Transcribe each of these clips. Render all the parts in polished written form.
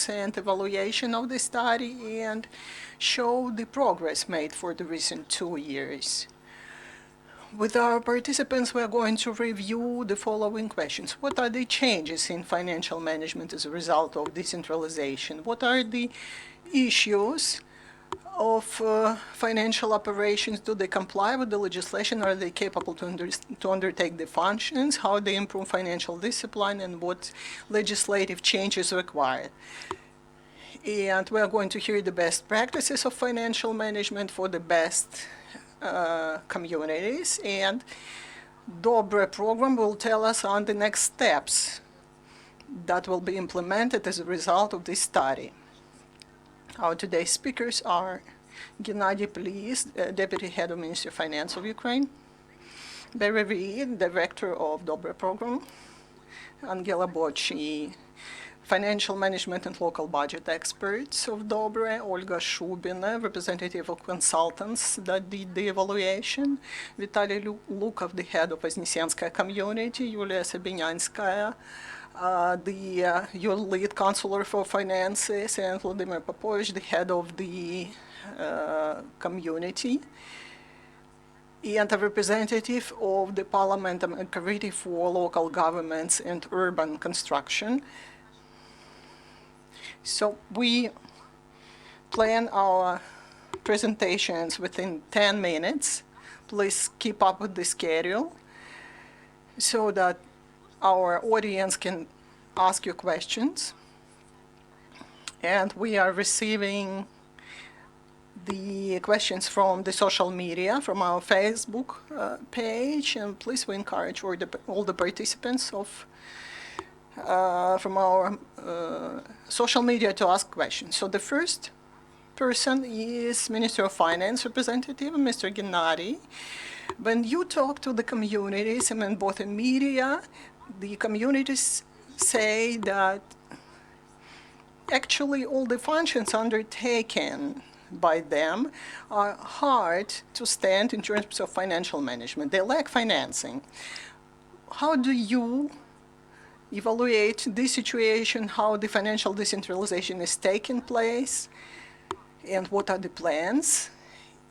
results and evaluation of the study and show the progress made for the recent 2 years. With our participants, we are going to review the following questions. What are the changes in financial management as a result of decentralization? What are the issues of financial operations? Do they comply with the legislation? Are they capable to undertake the functions? How they improve financial discipline, and what legislative changes required? And we are going to hear the best practices of financial management for the best communities, and DOBRE program will tell us on the next steps that will be implemented as a result of this study. Our today's speakers are Gennady Plis, Deputy Head of Ministry of Finance of Ukraine, Barry, Director of DOBRE program, Angela Bochi, Financial Management and Local Budget Experts of DOBRE, Olga Shubina, representative of consultants that did the evaluation, Vitaliy Lukov, the head of Voznesenska community, Yulia Sibiryanska, your lead counselor for finances, and Volodymyr Popovych, the head of the community, and a representative of the Parliament Committee for Local Governments and Urban Construction. So we plan our presentations within 10 minutes. Please keep up with the schedule so that our audience can ask you questions. And we are receiving the questions from the social media, from our Facebook page, and please we encourage all the participants from our social media to ask questions. So the first person is Minister of Finance representative, Mr. Gennady. When you talk to the communities, and in both the media, the communities say that actually all the functions undertaken by them are hard to stand in terms of financial management. They lack financing. How do you evaluate this situation, how the financial decentralization is taking place, and what are the plans,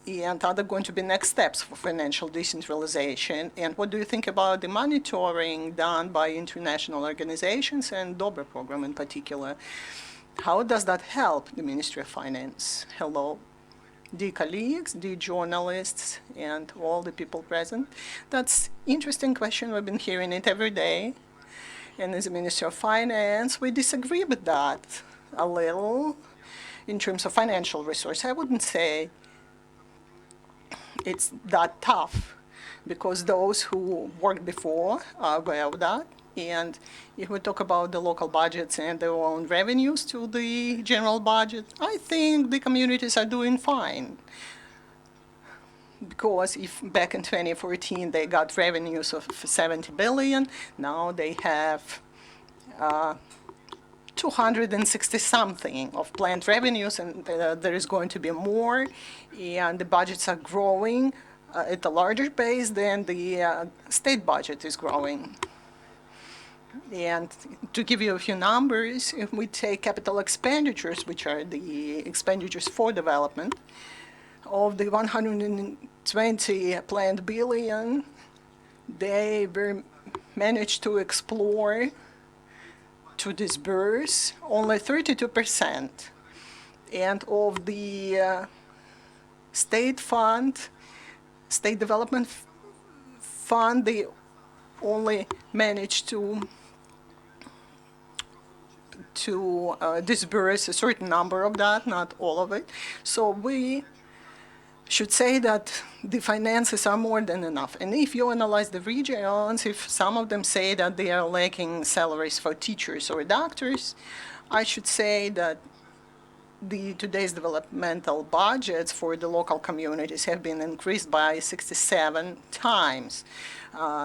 and are there going to be next steps for financial decentralization, and what do you think about the monitoring done by international organizations and DOBRE program in particular? How does that help the Ministry of Finance? Hello, dear colleagues, dear journalists, and all the people present. That's an interesting question. We've been hearing it every day. And as a Minister of Finance, we disagree with that a little in terms of financial resource. I wouldn't say it's that tough, because those who worked before are aware of that. And if we talk about the local budgets and their own revenues to the general budget, I think the communities are doing fine. Because if back in 2014 they got revenues of 70 billion, now they have 260-something of planned revenues, and there is going to be more, and the budgets are growing at a larger pace than the state budget is growing. And to give you a few numbers, if we take capital expenditures, which are the expenditures for development, of the 120 planned billion, they managed to explore, to disburse only 32%. And of the state development fund, they only managed to disburse a certain number of that, not all of it. So we should say that the finances are more than enough. And if you analyze the regions, if some of them say that they are lacking salaries for teachers or doctors, I should say that today's developmental budgets for the local communities have been increased by 67 times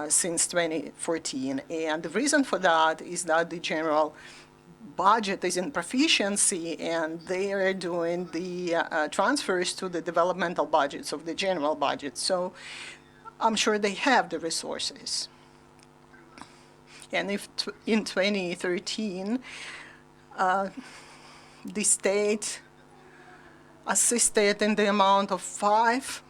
since 2014. And the reason for that is that the general budget is in proficiency, and they are doing the transfers to the developmental budgets of the general budget. So I'm sure they have the resources. And if in 2013, the state assisted in the amount of 5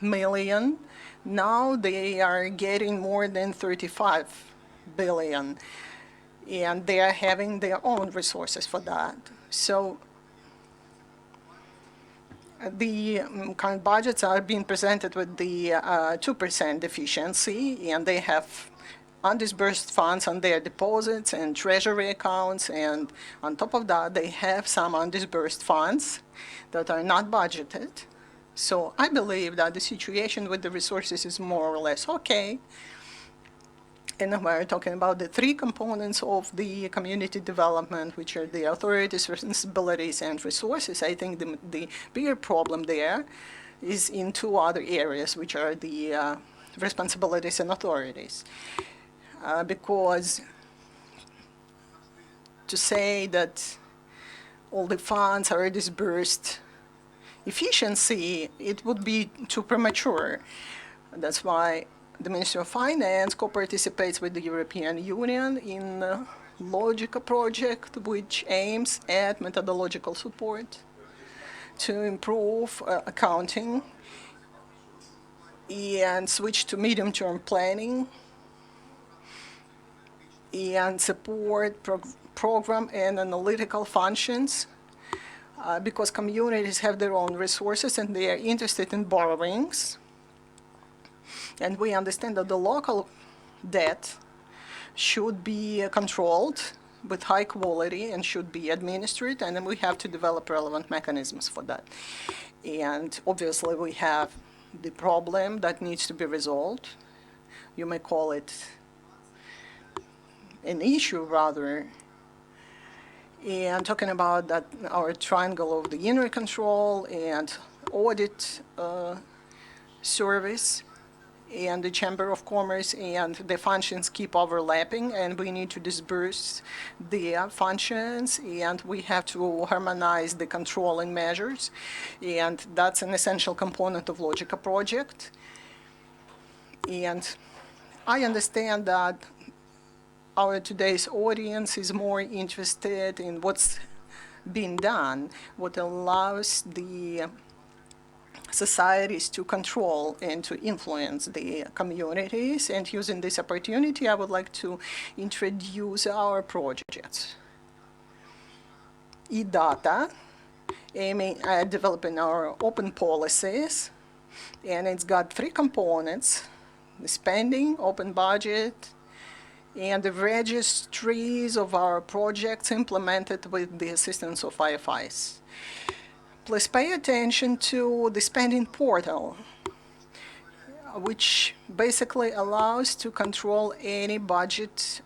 million. Now they are getting more than 35 billion, and they are having their own resources for that. So the current budgets are being presented with the 2% deficiency, and they have undisbursed funds on their deposits and treasury accounts, and on top of that, they have some undisbursed funds that are not budgeted. So I believe that the situation with the resources is more or less okay. And we're talking about the three components of the community development, which are the authorities, responsibilities, and resources. I think the bigger problem there is in two other areas, which are the responsibilities and authorities. Because to say that all the funds are disbursed efficiency, it would be too premature. That's why the Ministry of Finance co-participates with the European Union in the Logica project, which aims at methodological support to improve accounting and switch to medium-term planning and support program and analytical functions because communities have their own resources and they are interested in borrowings. And we understand that the local debt should be controlled with high quality and should be administered, and then we have to develop relevant mechanisms for that. And obviously we have the problem that needs to be resolved. You may call it an issue rather. And talking about that, our triangle of the inner control and audit service and the Chamber of Commerce and the functions keep overlapping, and we need to disperse the functions, and we have to harmonize the controlling measures, and that's an essential component of Logica project. And I understand that our today's audience is more interested in what's being done, what allows the societies to control and to influence the communities. And using this opportunity, I would like to introduce our projects. eData, aiming at developing our open policies, and it's got three components: the spending, open budget, and the registries of our projects implemented with the assistance of IFIs. Please pay attention to the spending portal, which basically allows to control any budget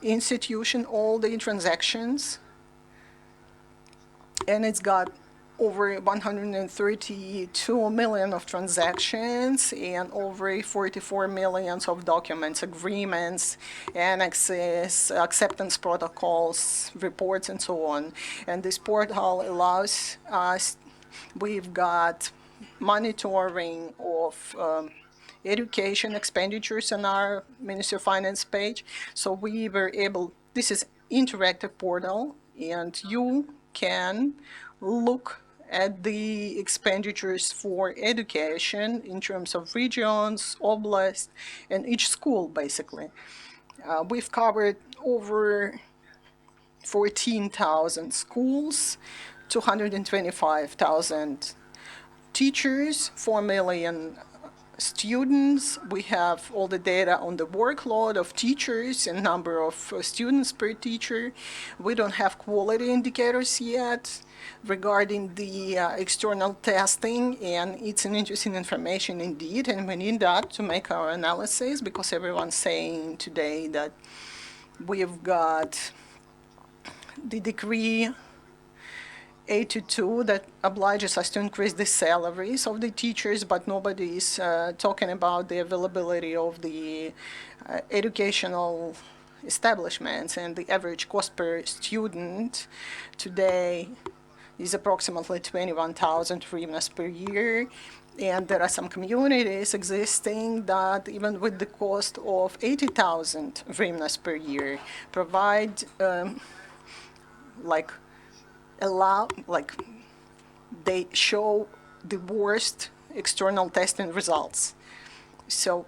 institution, all the transactions, and it's got over 132 million of transactions and over 44 millions of documents, agreements, annexes, acceptance protocols, reports, and so on. And this portal allows us, we've got monitoring of education expenditures on our Ministry of Finance page. So we were able, this is interactive portal, and you can look at the expenditures for education in terms of regions, oblasts, and each school, basically. We've covered over 14,000 schools, 225,000 teachers, 4 million students. We have all the data on the workload of teachers and number of students per teacher. We don't have quality indicators yet regarding the external testing, and it's an interesting information indeed, and we need that to make our analysis, because everyone's saying today that we've got the decree 82 that obliges us to increase the salaries of the teachers, but nobody is talking about the availability of the educational establishments, and the average cost per student today is approximately 21,000 hryvnias per year. And there are some communities existing that, even with the cost of 80,000 hryvnias per year, provide like they show the worst external testing results. So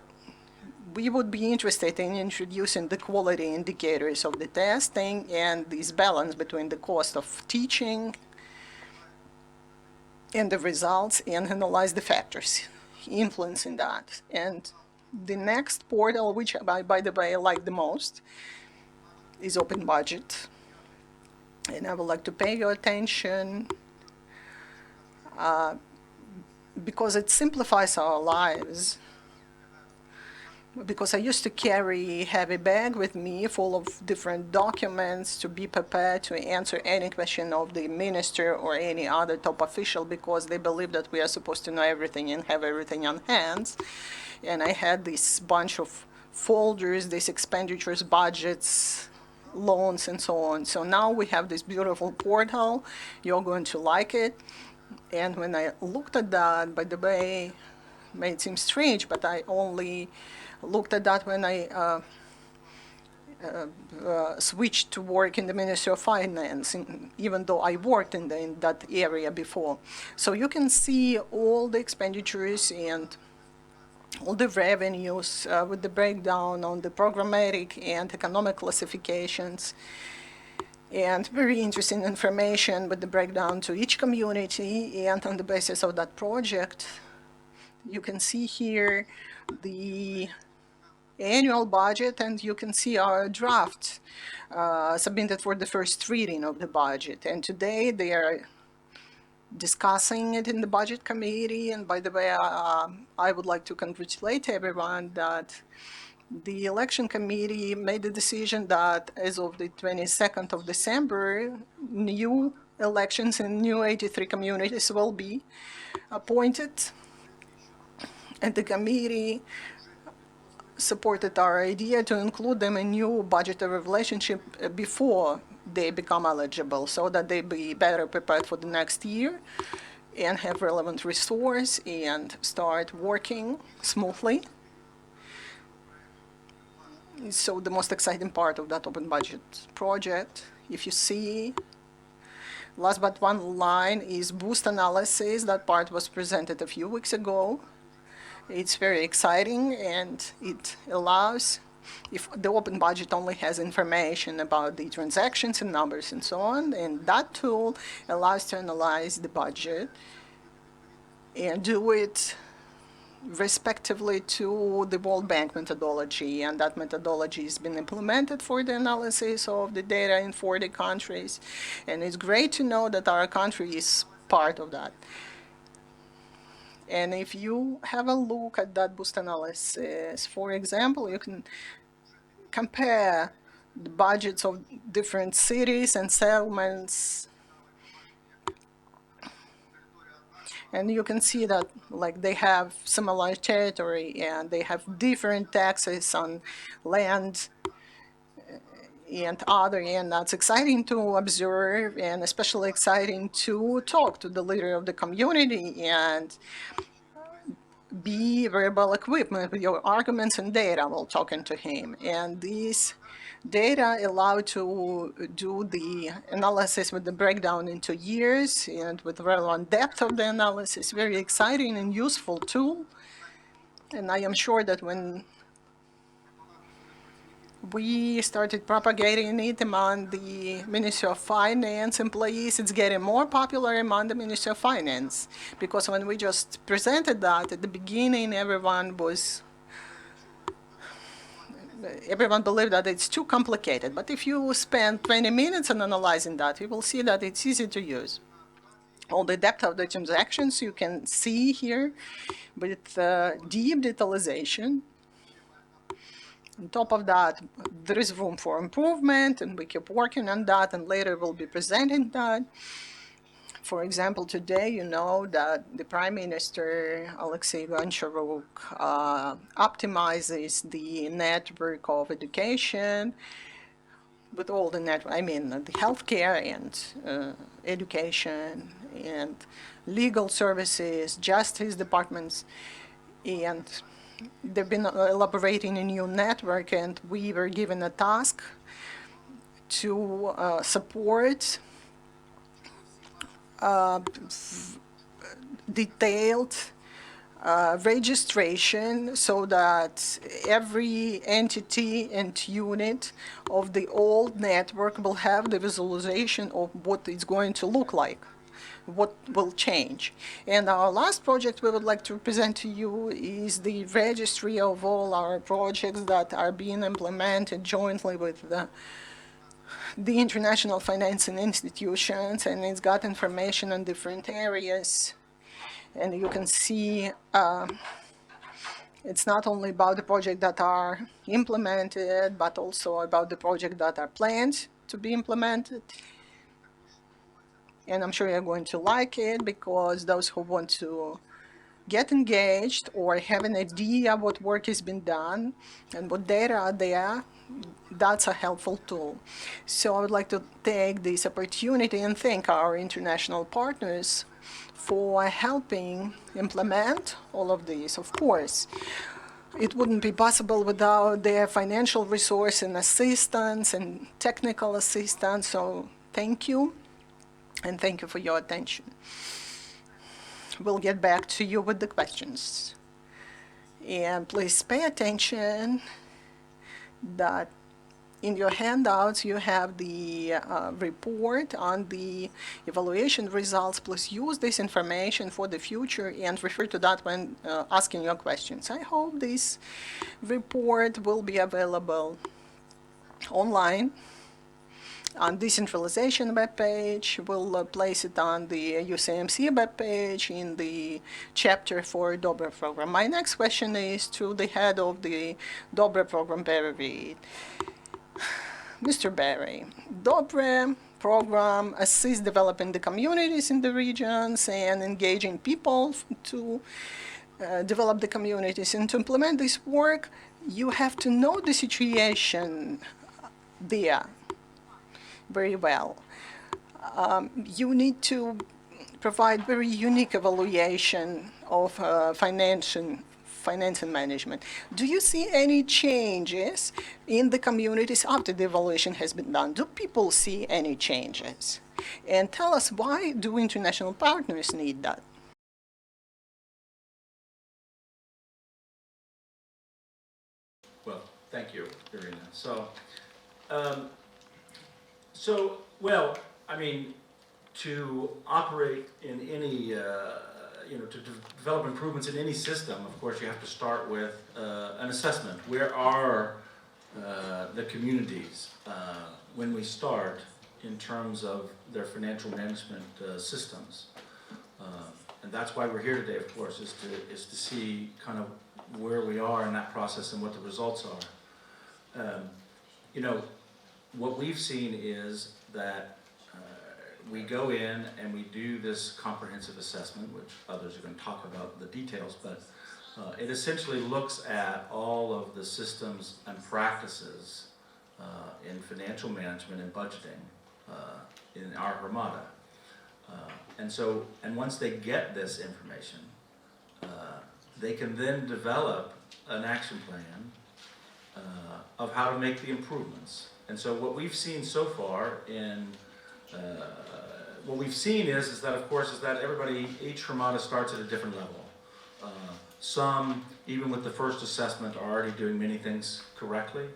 we would be interested in introducing the quality indicators of the testing and this balance between the cost of teaching and the results, and analyze the factors influencing that. And the next portal, which by the way I like the most, is Open Budget. And I would like to pay your attention because it simplifies our lives. Because I used to carry a heavy bag with me full of different documents to be prepared to answer any question of the minister or any other top official, because they believe that we are supposed to know everything and have everything on hand. And I had this bunch of folders, these expenditures, budgets, loans, and so on. So now we have this beautiful portal. You're going to like it. And when I looked at that, by the way, it may seem strange, but I only looked at that when I switched to work in the Ministry of Finance, even though I worked in that area before. So you can see all the expenditures and all the revenues with the breakdown on the programmatic and economic classifications, and very interesting information with the breakdown to each community. And on the basis of that project, you can see here the annual budget, and you can see our draft submitted for the first reading of the budget. And today they are discussing it in the budget committee. And by the way, I would like to congratulate everyone that the election committee made the decision that as of the 22nd of December, new elections in new 83 communities will be appointed. And the committee supported our idea to include them in new budgetary relationship before they become eligible, so that they be better prepared for the next year and have relevant resource and start working smoothly. So the most exciting part of that open budget project, if you see, last but one line, is boost analysis. That part was presented a few weeks ago. It's very exciting, and it allows, if the open budget only has information about the transactions and numbers and so on, and that tool allows to analyze the budget and do it respectively to the World Bank methodology. And that methodology has been implemented for the analysis of the data in 40 countries. And it's great to know that our country is part of that. And if you have a look at that boost analysis, for example, you can compare the budgets of different cities and settlements. And you can see that they have similar territory and they have different taxes on land and other, and that's exciting to observe, and especially exciting to talk to the leader of the community and be very well equipped with your arguments and data while talking to him. And these data allow to do the analysis with the breakdown into years and with relevant depth of the analysis. Very exciting and useful tool. And I am sure that when we started propagating it among the Ministry of Finance employees, it's getting more popular among the Ministry of Finance. Because when we just presented that at the beginning, everyone believed that it's too complicated. But if you spend 20 minutes on analyzing that, you will see that it's easy to use. All the depth of the transactions you can see here with deep detailization. On top of that, there is room for improvement, and we keep working on that, and later we'll be presenting that. For example, today, you know that the Prime Minister, Alexei Goncharuk, optimizes the network of education with all the network, the healthcare and education and legal services, justice departments, and they've been elaborating a new network, and we were given a task to support detailed registration so that every entity and unit of the old network will have the visualization of what it's going to look like, what will change. And our last project we would like to present to you is the registry of all our projects that are being implemented jointly with the international financing institutions, and it's got information on different areas. And you can see it's not only about the projects that are implemented, but also about the projects that are planned to be implemented. And I'm sure you're going to like it, because those who want to get engaged or have an idea what work has been done and what data are there, that's a helpful tool. So I would like to take this opportunity and thank our international partners for helping implement all of these. Of course, it wouldn't be possible without their financial resource and assistance and technical assistance. So thank you, and thank you for your attention. We'll get back to you with the questions. And please pay attention that in your handouts you have the report on the evaluation results. Please use this information for the future and refer to that when asking your questions. I hope this report will be available online on decentralization webpage. We'll place it on the UCMC webpage in the chapter for Dobre program. My next question is to the head of the Dobre program, Barry Reed. Mr. Barry, Dobre program assists developing the communities in the regions and engaging people to develop the communities. And to implement this work, you have to know the situation there very well. You need to provide very unique evaluation of financing management. Do you see any changes in the communities after the evaluation has been done? Do people see any changes? And tell us, why do international partners need that? Well, thank you, Iryna. Well, I mean, to operate in any, to develop improvements in any system, of course, you have to start with an assessment. Where are the communities when we start in terms of their financial management systems? And that's why we're here today, of course, is to see kind of where we are in that process and what the results are. What we've seen is that we go in and we do this comprehensive assessment, which others are going to talk about the details, but it essentially looks at all of the systems and practices in financial management and budgeting in our Hromada. And once they get this information, they can then develop an action plan of how to make the improvements. And so what we've seen so far is that, of course, is that each Hromada starts at a different level. Some, even with the first assessment, are already doing many things correctly.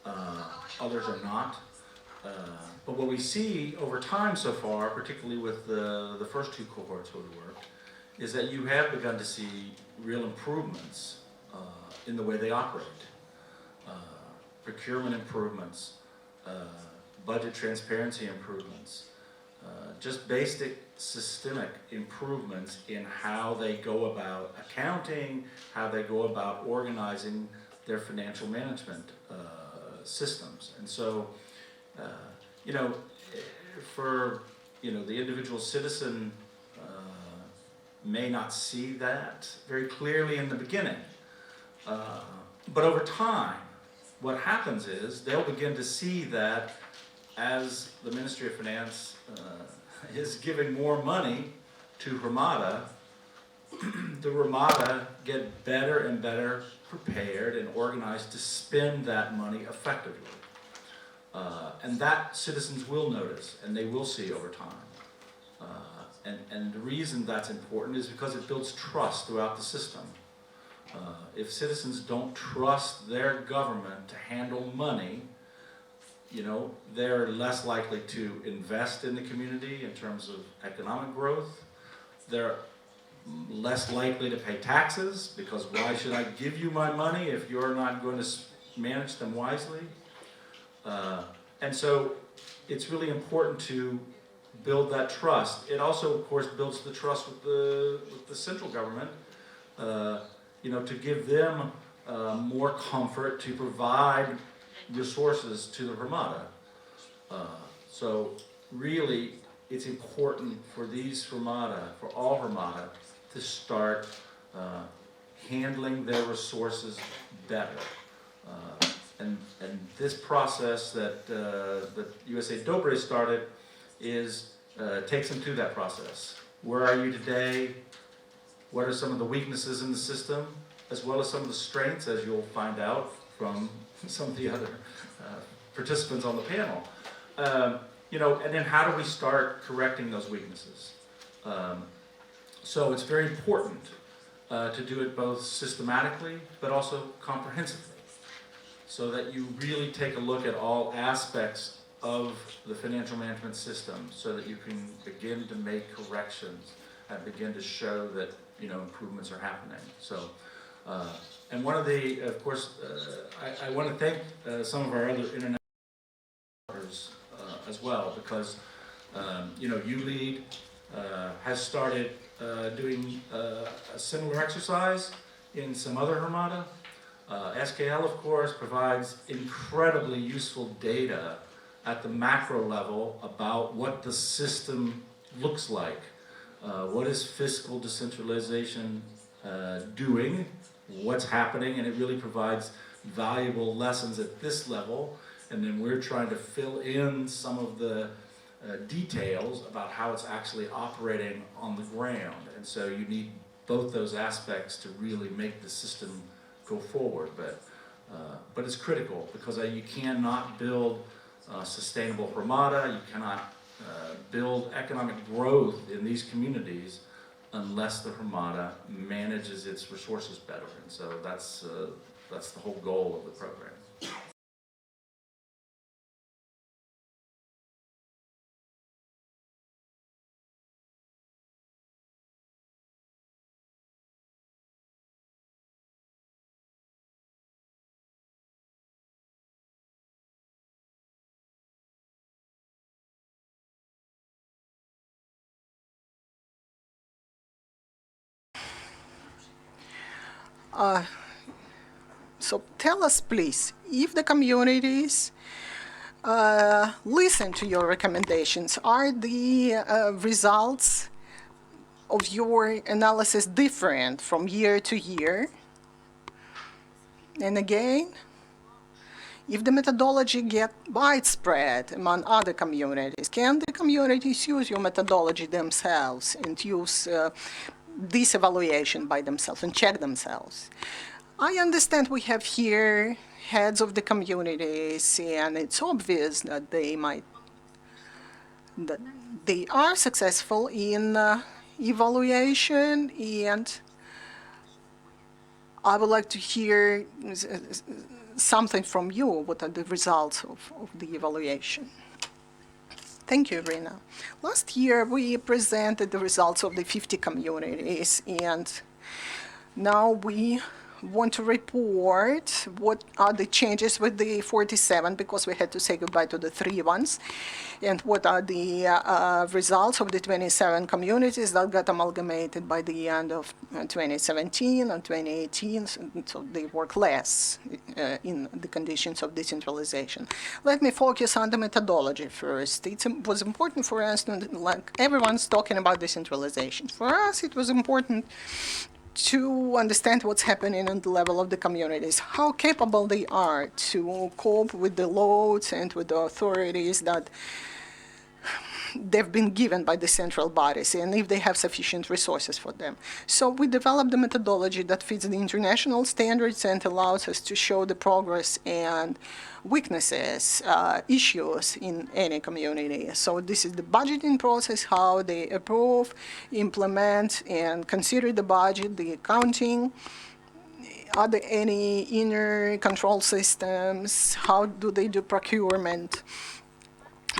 Others are not. But what we see over time so far, particularly with the first two cohorts who have worked, is that you have begun to see real improvements in the way they operate. Procurement improvements, budget transparency improvements, just basic systemic improvements in how they go about accounting, how they go about organizing their financial management systems. And so, for the individual citizen may not see that very clearly in the beginning, but over time, what happens is they'll begin to see that as the Ministry of Finance is giving more money to Hromada, the Hromada get better and better prepared and organized to spend that money effectively. And that citizens will notice and they will see over time. And the reason that's important is because it builds trust throughout the system. If citizens don't trust their government to handle money, you know, they're less likely to invest in the community in terms of economic growth. They're less likely to pay taxes, because why should I give you my money if you're not going to manage them wisely? And so it's really important to build that trust. It also, of course, builds the trust with the central government, you know, to give them more comfort to provide resources to the Hromada. So really, it's important for these Hromada, for all Hromada, to start handling their resources better. And this process that USAID DOBRE started takes them through that process. Where are you today? What are some of the weaknesses in the system, as well as some of the strengths, as you'll find out from some of the other participants on the panel. You know, and then how do we start correcting those weaknesses? So it's very important to do it both systematically, but also comprehensively, so that you really take a look at all aspects of the financial management system, so that you can begin to make corrections and begin to show that, you know, improvements are happening. So, and one of the, of course, I want to thank some of our other international partners as well, because, you know, ULEAD has started doing a similar exercise in some other Hromada. SKL, of course, provides incredibly useful data at the macro level about what the system looks like. What is fiscal decentralization doing? What's happening? And it really provides valuable lessons at this level. And then we're trying to fill in some of the details about how it's actually operating on the ground. And so you need both those aspects to really make the system go forward. But it's critical, because you cannot build sustainable Hromada, you cannot build economic growth in these communities unless the Hromada manages its resources better. And so that's the whole goal of the program. So tell us, please, if the communities listen to your recommendations, are the results of your analysis different from year to year? And again, if the methodology gets widespread among other communities, can the communities use your methodology themselves and use this evaluation by themselves and check themselves? I understand we have here heads of the communities, and it's obvious that they are successful in evaluation, and I would like to hear something from you. What are the results of the evaluation? Thank you, Iryna. Last year, we presented the results of the 50 communities, and now we want to report what are the changes with the 47, because we had to say goodbye to the 3 ones, and what are the results of the 27 communities that got amalgamated by the end of 2017 and 2018, so they work less in the conditions of decentralization. Let me focus on the methodology first. It was important for us, like everyone's talking about decentralization. For us, it was important to understand what's happening on the level of the communities, how capable they are to cope with the loads and with the authorities that they've been given by the central bodies and if they have sufficient resources for them. So we developed a methodology that fits the international standards and allows us to show the progress and weaknesses, issues in any community. So this is the budgeting process, how they approve, implement, and consider the budget, the accounting. Are there any inner control systems? How do they do procurement?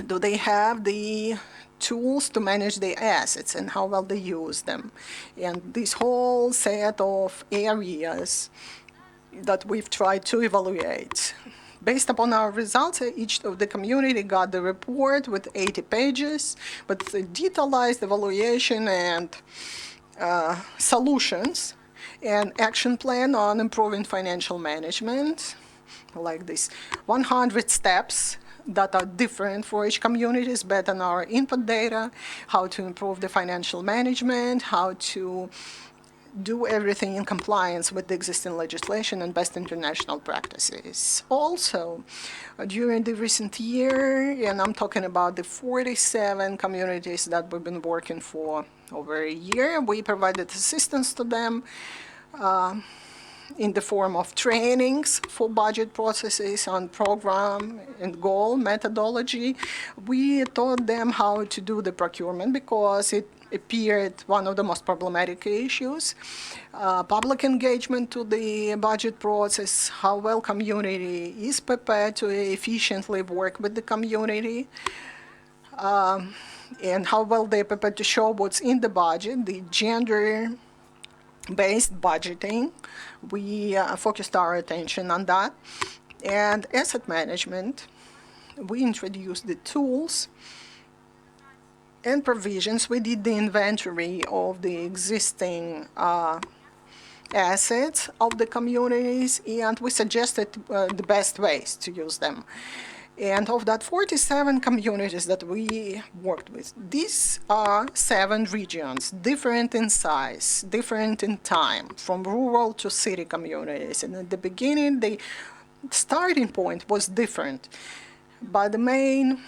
Do they have the tools to manage their assets and how well they use them? And this whole set of areas that we've tried to evaluate. Based upon our results, each of the community got the report with 80 pages, but the detailed evaluation and solutions and action plan on improving financial management, like this 100 steps that are different for each community, is based on our input data, how to improve the financial management, how to do everything in compliance with the existing legislation and best international practices. Also, during the recent year, and I'm talking about the 47 communities that we've been working for over a year, we provided assistance to them in the form of trainings for budget processes on program and goal methodology. We taught them how to do the procurement because it appeared one of the most problematic issues. Public engagement to the budget process, how well community is prepared to efficiently work with the community, and how well they're prepared to show what's in the budget, the gender-based budgeting. We focused our attention on that. And asset management, we introduced the tools and provisions. We did the inventory of the existing assets of the communities, and we suggested the best ways to use them. And of that 47 communities that we worked with, these are 7 regions, different in size, different in time, from rural to city communities. And at the beginning, the starting point was different. But the main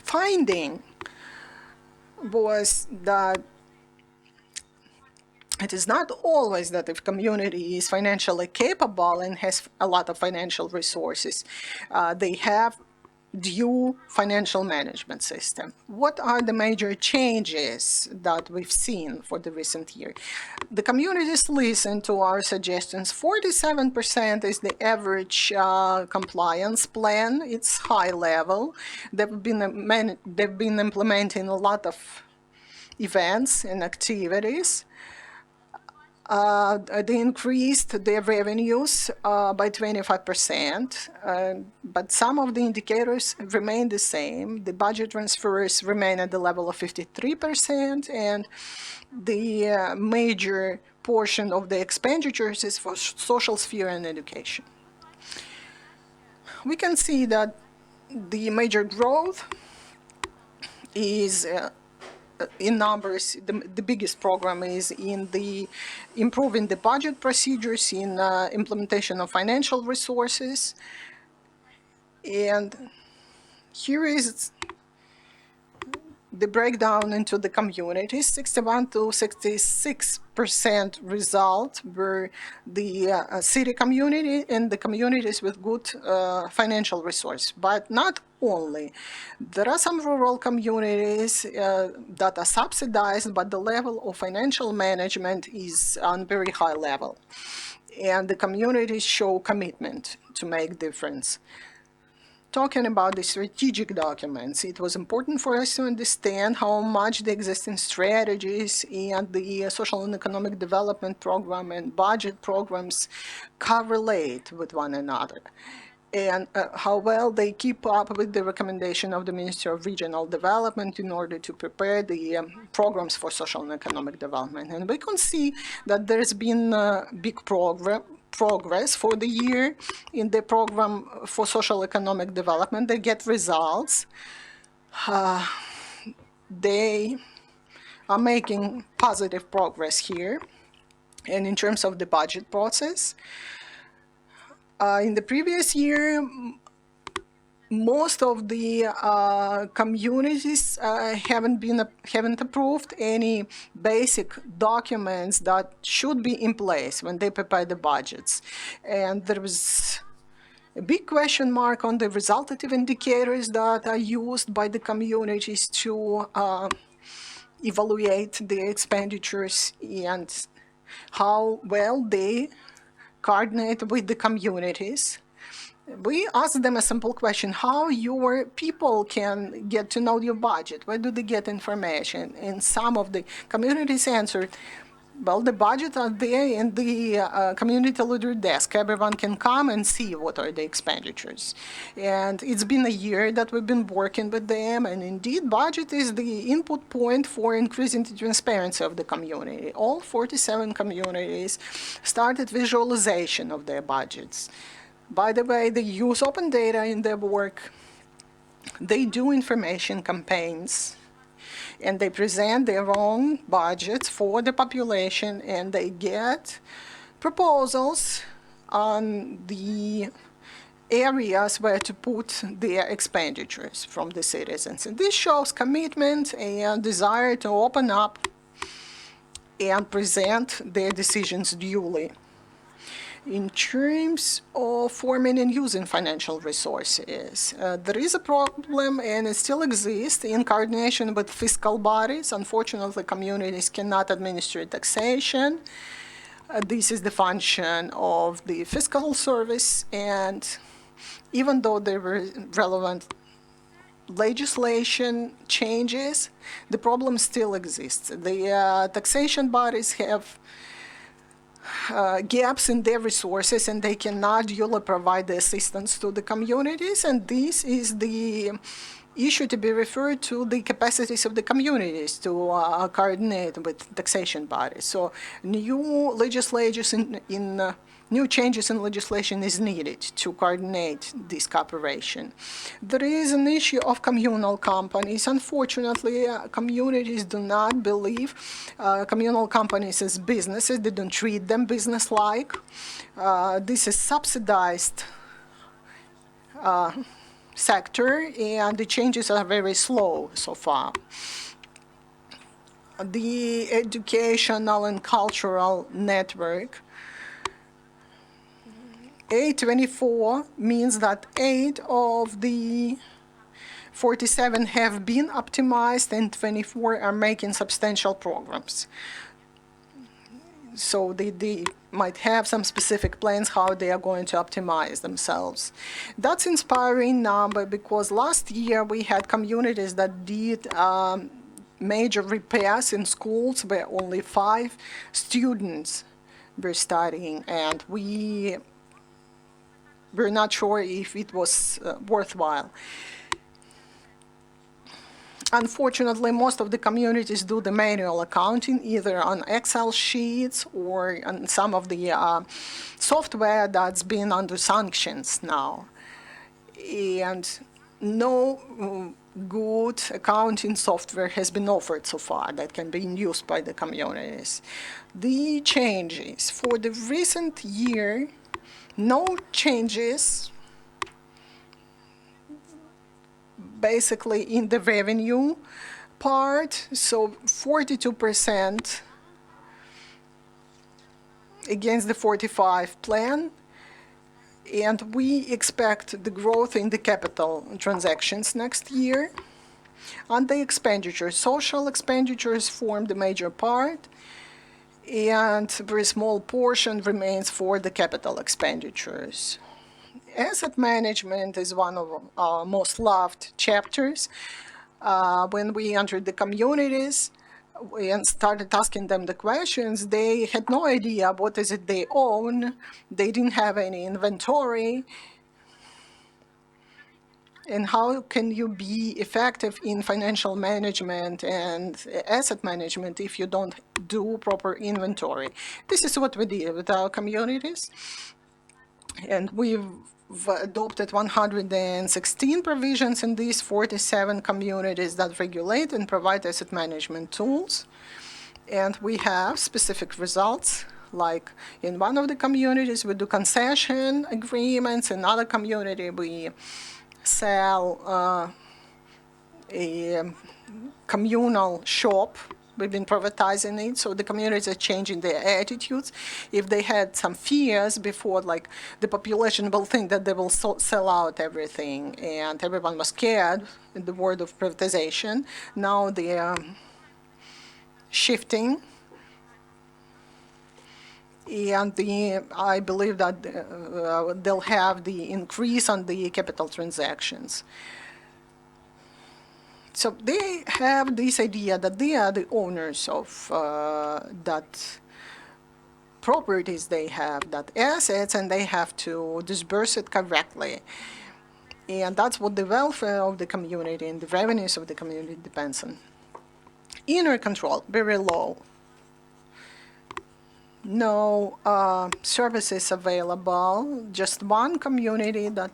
finding was that it is not always that if community is financially capable and has a lot of financial resources, they have due financial management system. What are the major changes that we've seen for the recent year? The communities listened to our suggestions. 47% is the average compliance plan. It's high level. They've been implementing a lot of events and activities. They increased their revenues by 25%, but some of the indicators remain the same. The budget transfers remain at the level of 53%, and the major portion of the expenditures is for social sphere and education. We can see that the major growth is in numbers. The biggest program is in the improving the budget procedures, in implementation of financial resources. And here is the breakdown into the communities. 61 to 66% result were the city community and the communities with good financial resource. But not only. There are some rural communities that are subsidized, but the level of financial management is on very high level. And the communities show commitment to make difference. Talking about the strategic documents, it was important for us to understand how much the existing strategies and the social and economic development program and budget programs correlate with one another, and how well they keep up with the recommendation of the Ministry of Regional Development in order to prepare the programs for social and economic development. And we can see that there's been big progress for the year in the program for social economic development. They get results. They are making positive progress here. And in terms of the budget process, in the previous year, most of the communities haven't approved any basic documents that should be in place when they prepare the budgets, and there is a big question mark on the resultative indicators that are used by the communities to evaluate the expenditures and how well they coordinate with the communities. We ask them a simple question: how your people can get to know your budget? Where do they get information? And some of the communities answered, well, the budget are there in the community leader desk. Everyone can come and see what are the expenditures. And it's been a year that we've been working with them, and indeed, budget is the input point for increasing the transparency of the community. All 47 communities started visualization of their budgets. By the way, they use open data in their work. They do information campaigns, and they present their own budgets for the population, and they get proposals on the areas where to put their expenditures from the citizens. And this shows commitment and desire to open up and present their decisions duly. In terms of forming and using financial resources, there is a problem, and it still exists, in coordination with fiscal bodies. Unfortunately, communities cannot administer taxation. This is the function of the fiscal service, and even though there were relevant legislation changes, the problem still exists. The taxation bodies have gaps in their resources, and they cannot duly provide the assistance to the communities, and this is the issue to be referred to the capacities of the communities to coordinate with taxation bodies. So new legislation new changes in legislation is needed to coordinate this cooperation. There is an issue of communal companies. Unfortunately, communities do not believe communal companies as businesses. They don't treat them business-like. This is subsidized sector, and the changes are very slow so far. The educational and cultural network, 824 means that 8 of the 47 have been optimized and 24 are making substantial programs. So they might have some specific plans how they are going to optimize themselves. That's inspiring number, because last year we had communities that did major repairs in schools where only 5 students were studying, and we're not sure if it was worthwhile. Unfortunately, most of the communities do the manual accounting either on Excel sheets or on some of the software that's been under sanctions now. And no good accounting software has been offered so far that can be used by the communities. The changes for the recent year, no changes basically in the revenue part, so 42% against the 45 plan, and we expect the growth in the capital transactions next year. On the expenditures, social expenditures form the major part, and a very small portion remains for the capital expenditures. Asset management is one of our most loved chapters. When we entered the communities and started asking them the questions, they had no idea what is it they own. They didn't have any inventory. And how can you be effective in financial management and asset management if you don't do proper inventory? This is what we did with our communities. And we've adopted 116 provisions in these 47 communities that regulate and provide asset management tools. And we have specific results, like in one of the communities we do concession agreements, in another community we sell a communal shop. We've been privatizing it, so the communities are changing their attitudes. If they had some fears before, like the population will think that they will sell out everything, and everyone was scared in the word of privatization. Now they are shifting, and I believe that they'll have the increase on the capital transactions. So they have this idea that they are the owners of that properties they have, that assets, and they have to disperse it correctly. And that's what the welfare of the community and the revenues of the community depends on. Inner control, very low. No services available, just one community that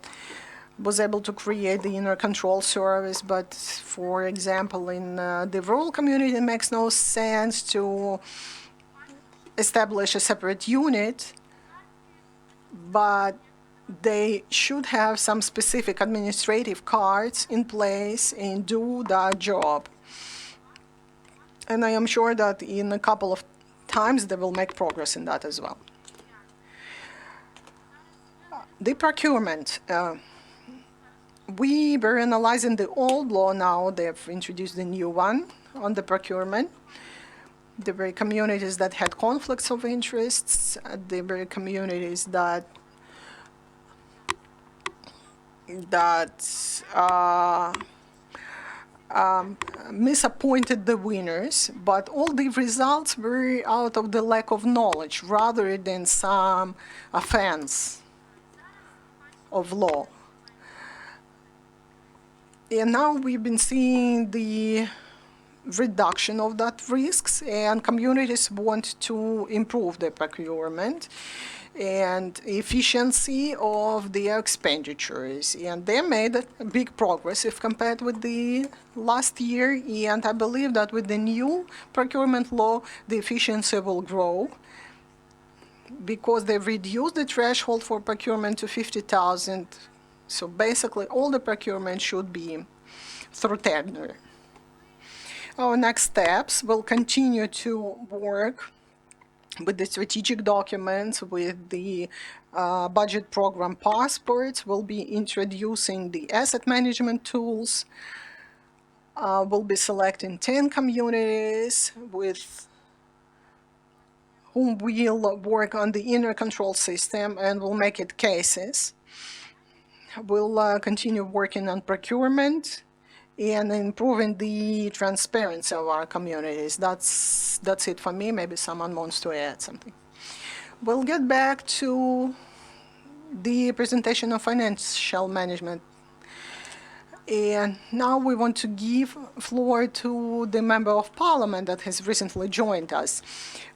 was able to create the inner control service, but for example, in the rural community, it makes no sense to establish a separate unit, but they should have some specific administrative cards in place and do that job. And I am sure that in a couple of times they will make progress in that as well. The procurement. We were analyzing the old law now. They've introduced the new one on the procurement. There were communities that had conflicts of interests. There were communities that misappointed the winners, but all the results were out of the lack of knowledge rather than some offense of law. And now we've been seeing the reduction of that risks, and communities want to improve their procurement and efficiency of their expenditures. And they made a big progress if compared with the last year, and I believe that with the new procurement law, the efficiency will grow because they've reduced the threshold for procurement to 50,000. So basically, all the procurement should be through tender. Our next steps will continue to work with the strategic documents, with the budget program passports. We'll be introducing the asset management tools. We'll be selecting 10 communities with whom we'll work on the inner control system, and we'll make it cases. We'll continue working on procurement and improving the transparency of our communities. That's it for me. Maybe someone wants to add something. We'll get back to the presentation of financial management. And now we want to give floor to the member of parliament that has recently joined us.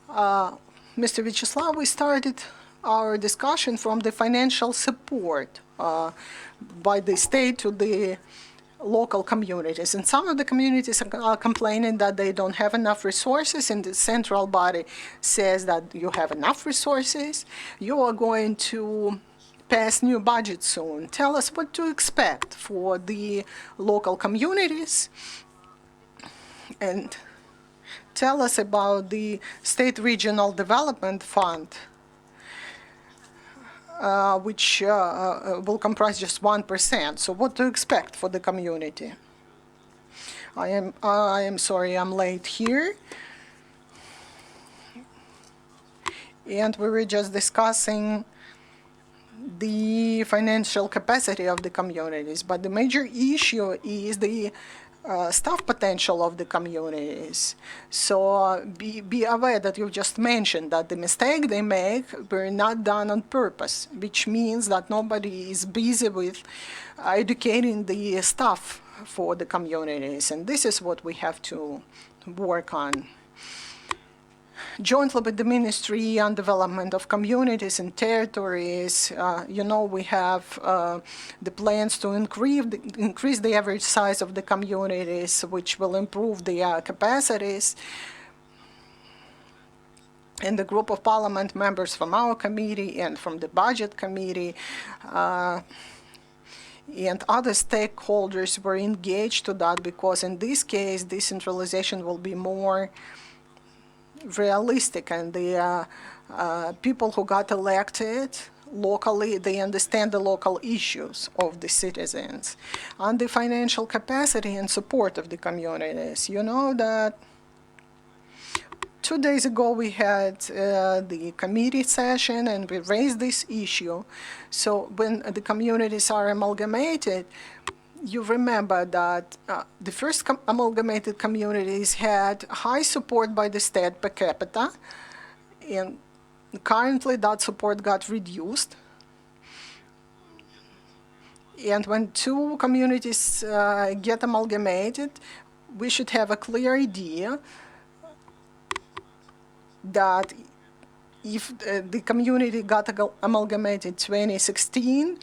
Mr. Vyacheslav, we started our discussion from the financial support by the state to the local communities. And some of the communities are complaining that they don't have enough resources, and the central body says that you have enough resources. You are going to pass new budget soon. Tell us what to expect for the local communities, and tell us about the State Regional Development Fund, which will comprise just 1%. So what to expect for the community? I am sorry I'm late here. And we were just discussing the financial capacity of the communities, but the major issue is the staff potential of the communities. So be aware that you just mentioned that the mistake they make were not done on purpose, which means that nobody is busy with educating the staff for the communities, and this is what we have to work on. Jointly with the Ministry on Development of Communities and Territories, we have the plans to increase the average size of the communities, which will improve the capacities. And the group of parliament members from our committee and from the budget committee And other stakeholders were engaged to that because in this case, decentralization will be more realistic, and the people who got elected locally, they understand the local issues of the citizens and the financial capacity and support of the communities. You know that 2 days ago we had the committee session and we raised this issue. So when the communities are amalgamated, you remember that the first amalgamated communities had high support by the state per capita, and currently that support got reduced. And when two communities get amalgamated, we should have a clear idea that if the community got amalgamated 2016,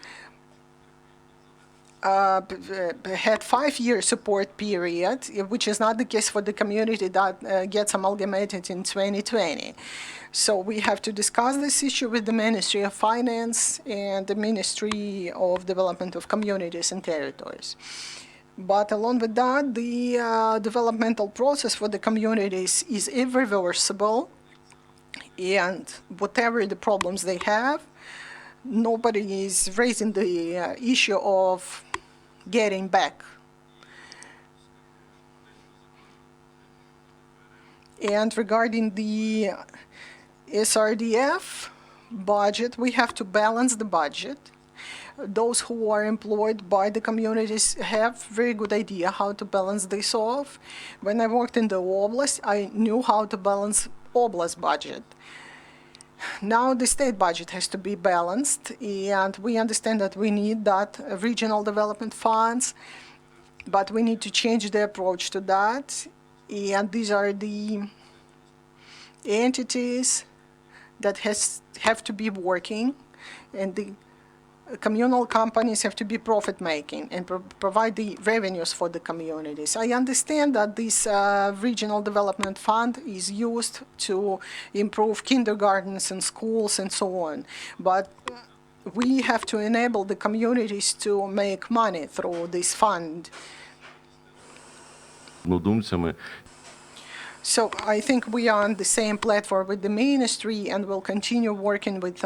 had 5-year support period, which is not the case for the community that gets amalgamated in 2020. So we have to discuss this issue with the Ministry of Finance and the Ministry of Development of Communities and Territories. But along with that, the developmental process for the communities is irreversible, and whatever the problems they have, nobody is raising the issue of getting back. And regarding the SRDF budget, we have to balance the budget. Those who are employed by the communities have very good idea how to balance this off. When I worked in the oblast, I knew how to balance oblast budget. Now the state budget has to be balanced, and we understand that we need that regional development funds, but we need to change the approach to that. And these are the entities that have to be working, and the communal companies have to be profit-making and provide the revenues for the communities. I understand that this regional development fund is used to improve kindergartens and schools and so on, but we have to enable the communities to make money through this fund. So I think we are on the same platform with the ministry, and we'll continue working with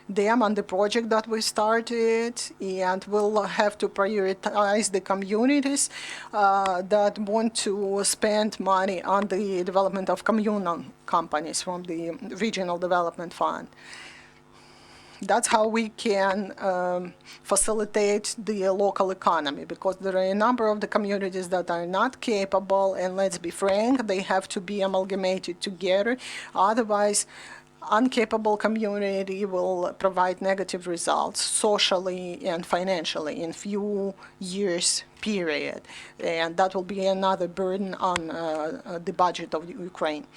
them on the project that we started, and we'll have to prioritize the communities that want to spend money on the development of communal companies from the Regional Development Fund. That's how we can facilitate the local economy, because there are a number of the communities that are not capable, and let's be frank, they have to be amalgamated together. Otherwise, incapable community will provide negative results socially and financially in few years period, and that will be another burden on the budget of Ukraine.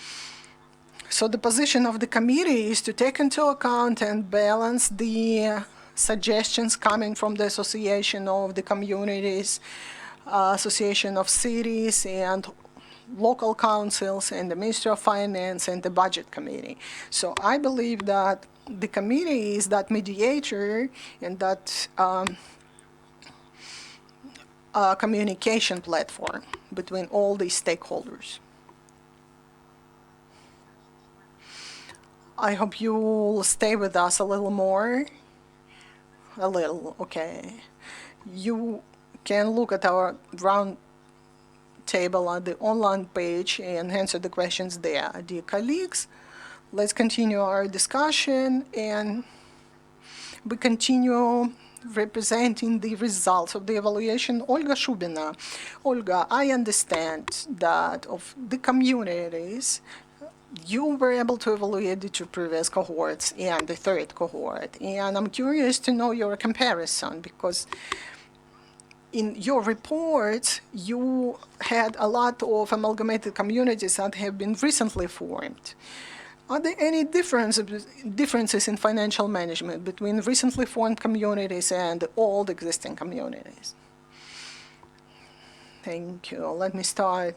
So the position of the committee is to take into account and balance the suggestions coming from the Association of the Communities, Association of Cities, and local councils, and the Ministry of Finance and the Budget Committee. So I believe that the committee is that mediator and that communication platform between all these stakeholders. I hope you'll stay with us a little more. A little, okay. You can look at our round table on the online page and answer the questions there. Dear colleagues, let's continue our discussion, and we continue representing the results of the evaluation. Olga Shubina. Olga, I understand that of the communities, you were able to evaluate the 2 previous cohorts and the 3rd cohort, and I'm curious to know your comparison, because in your report, you had a lot of amalgamated communities that have been recently formed. Are there any differences in financial management between recently formed communities and the old existing communities? Thank you. Let me start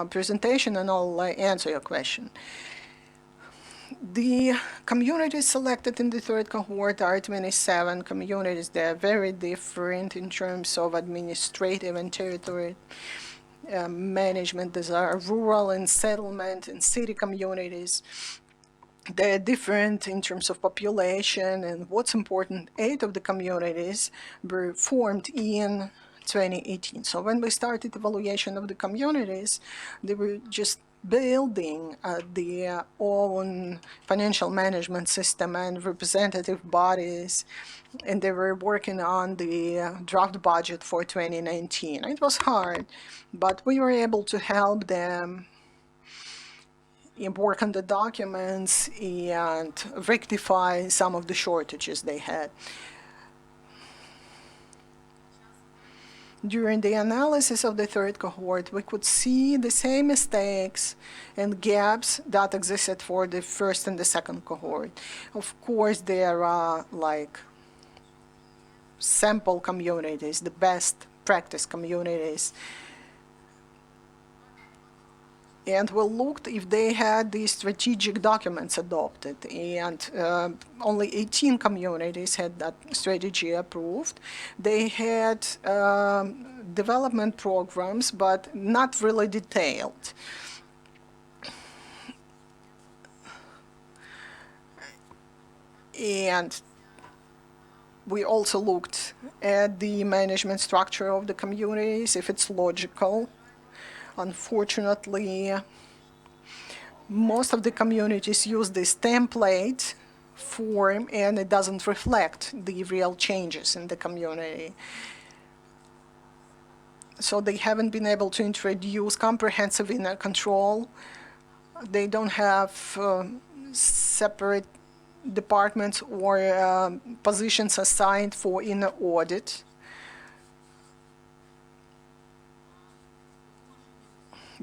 presentation and I'll answer your question. The communities selected in the third cohort are 27 communities. They are very different in terms of administrative and territory management. These are rural and settlement and city communities. They're different in terms of population, and what's important, 8 of the communities were formed in 2018. So when we started evaluation of the communities, they were just building their own financial management system and representative bodies, and they were working on the draft budget for 2019. It was hard, but we were able to help them work on the documents and rectify some of the shortages they had. During the analysis of the third cohort, we could see the same mistakes and gaps that existed for the first and the second cohort. Of course, there are like sample communities, the best practice communities, and we looked if they had these strategic documents adopted, and only 18 communities had that strategy approved. They had development programs, but not really detailed. And we also looked at the management structure of the communities, if it's logical. Unfortunately, most of the communities use this template form, and it doesn't reflect the real changes in the community. So they haven't been able to introduce comprehensive inner control. They don't have separate departments or positions assigned for inner audit.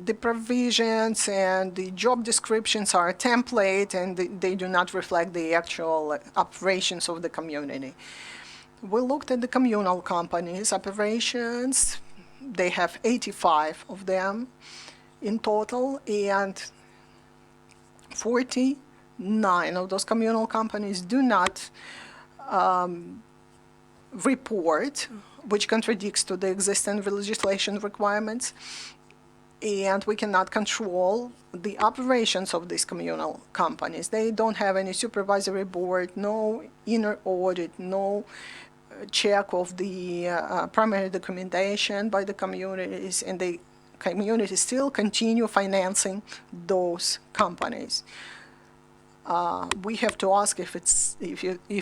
The provisions and the job descriptions are a template, and they do not reflect the actual operations of the community. We looked at the communal companies' operations. They have 85 of them in total, and 49 of those communal companies do not report, which contradicts to the existing legislation requirements. And we cannot control the operations of these communal companies. They don't have any supervisory board, no inner audit, no check of the primary documentation by the communities, and the communities still continue financing those companies. We have to ask if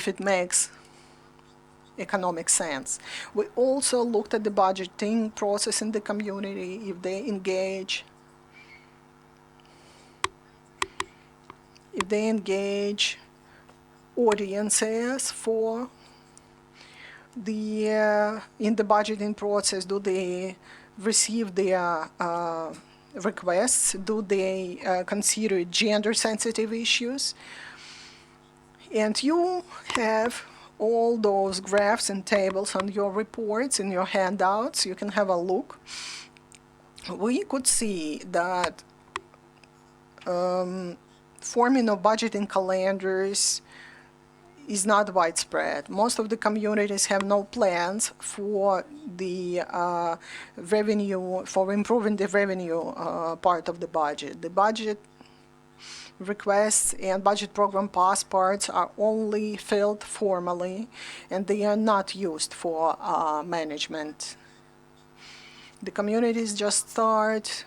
it makes economic sense. We also looked at the budgeting process in the community, if they engage audiences for the in the budgeting process. Do they receive their requests? Do they consider gender sensitive issues? And you have all those graphs and tables on your reports, in your handouts. You can have a look. We could see that forming of budgeting calendars is not widespread. Most of the communities have no plans for the revenue, for improving the revenue part of the budget. The budget requests and budget program passports are only filled formally, and they are not used for management. The communities just start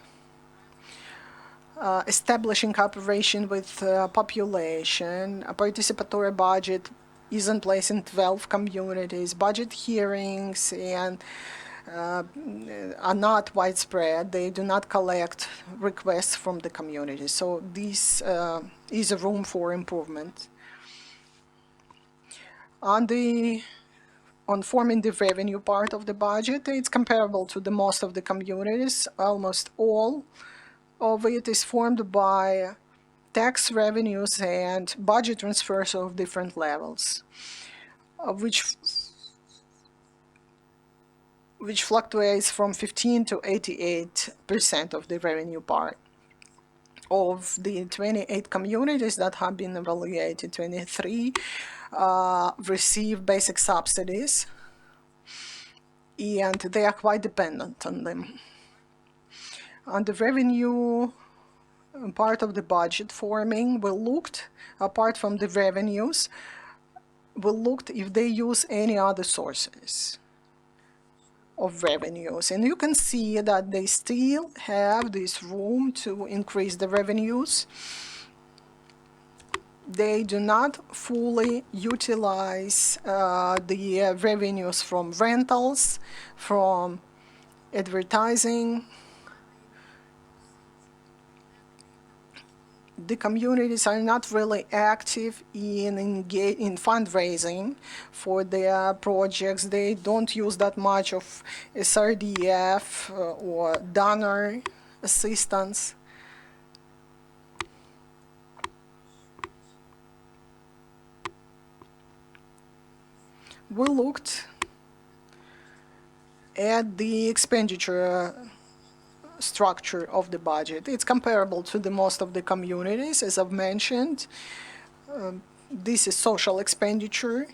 establishing cooperation with population. A participatory budget is in place in 12 communities. Budget hearings and are not widespread. They do not collect requests from the community. So this is a room for improvement. On forming the revenue part of the budget, it's comparable to the most of the communities. Almost all of it is formed by tax revenues and budget transfers of different levels, which fluctuates from 15 to 88% of the revenue part. of the 28 communities that have been evaluated, 23 receive basic subsidies, and they are quite dependent on them. On the revenue part of the budget forming, we looked, apart from the revenues, we looked if they use any other sources of revenues. And you can see that they still have this room to increase the revenues. They do not fully utilize the revenues from rentals, from advertising. The communities are not really active in fundraising for their projects. They don't use that much of SRDF or donor assistance. We looked at the expenditure structure of the budget. It's comparable to the most of the communities, as I've mentioned. This is social expenditure.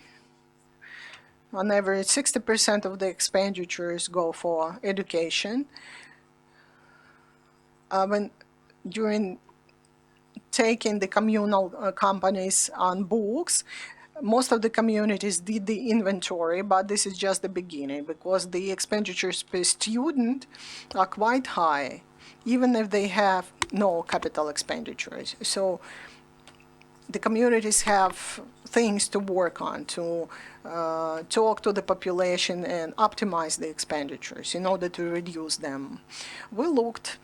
On average, 60% of the expenditures go for education. During taking the communal companies on books, most of the communities did the inventory, but this is just the beginning because the expenditures per student are quite high, even if they have no capital expenditures. So the communities have things to work on to talk to the population and optimize the expenditures in order to reduce them. We looked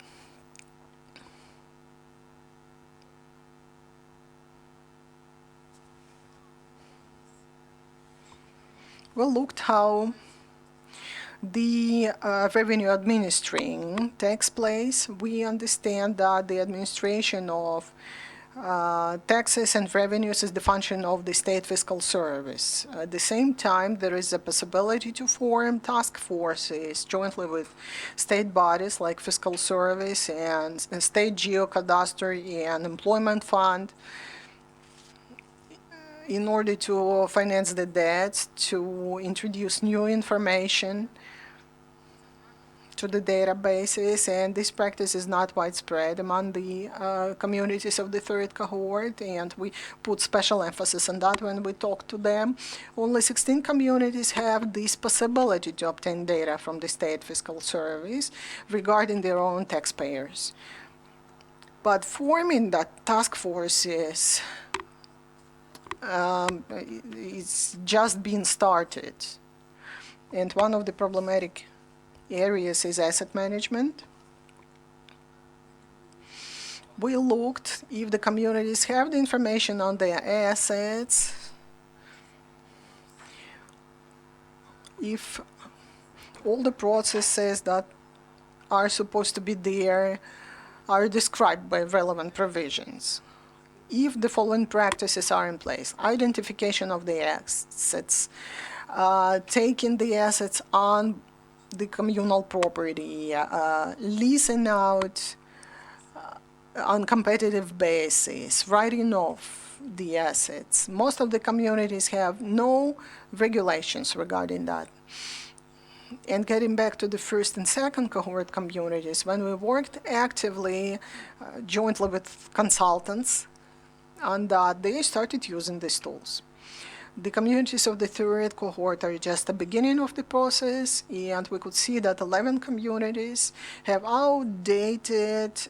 how the revenue administering takes place. We understand that the administration of taxes and revenues is the function of the state fiscal service. At the same time, there is a possibility to form task forces jointly with state bodies like fiscal service and state geocadastre and employment fund in order to finance the debt, to introduce new information to the databases, and this practice is not widespread among the communities of the third cohort, and we put special emphasis on that when we talk to them. Only 16 communities have this possibility to obtain data from the state fiscal service regarding their own taxpayers. But forming that task forces it's just been started, and one of the problematic areas is asset management. We looked if the communities have the information on their assets, if all the processes that are supposed to be there are described by relevant provisions. If the following practices are in place: identification of the assets, taking the assets on the communal property, leasing out on competitive basis, writing off the assets. Most of the communities have no regulations regarding that. And getting back to the first and second cohort communities, when we worked actively jointly with consultants on that, they started using these tools. The communities of the third cohort are just the beginning of the process, and we could see that 11 communities have outdated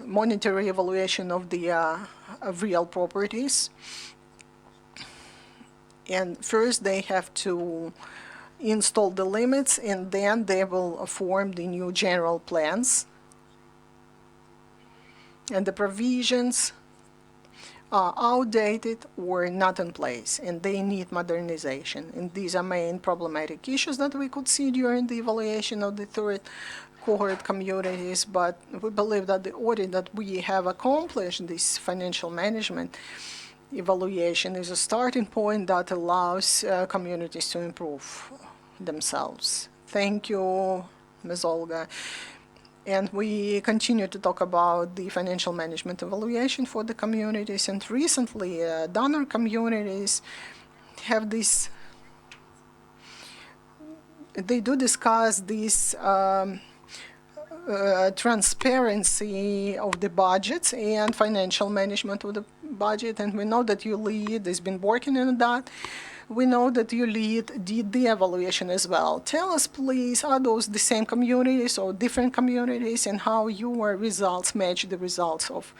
monetary evaluation of the real properties. And first they have to install the limits, and then they will form the new general plans. And the provisions are outdated or not in place, and they need modernization. And these are main problematic issues that we could see during the evaluation of the third cohort communities. But we believe that the audit that we have accomplished, this financial management evaluation, is a starting point that allows communities to improve themselves. Thank you Ms. Olga. And we continue to talk about the financial management evaluation for the communities. And recently, donor communities have this, they do discuss this transparency of the budgets and financial management of the budget. And we know that Yulia has been working on that. We know that Yulia did the evaluation as well. Tell us, please, are those the same communities or different communities, and how your results match the results of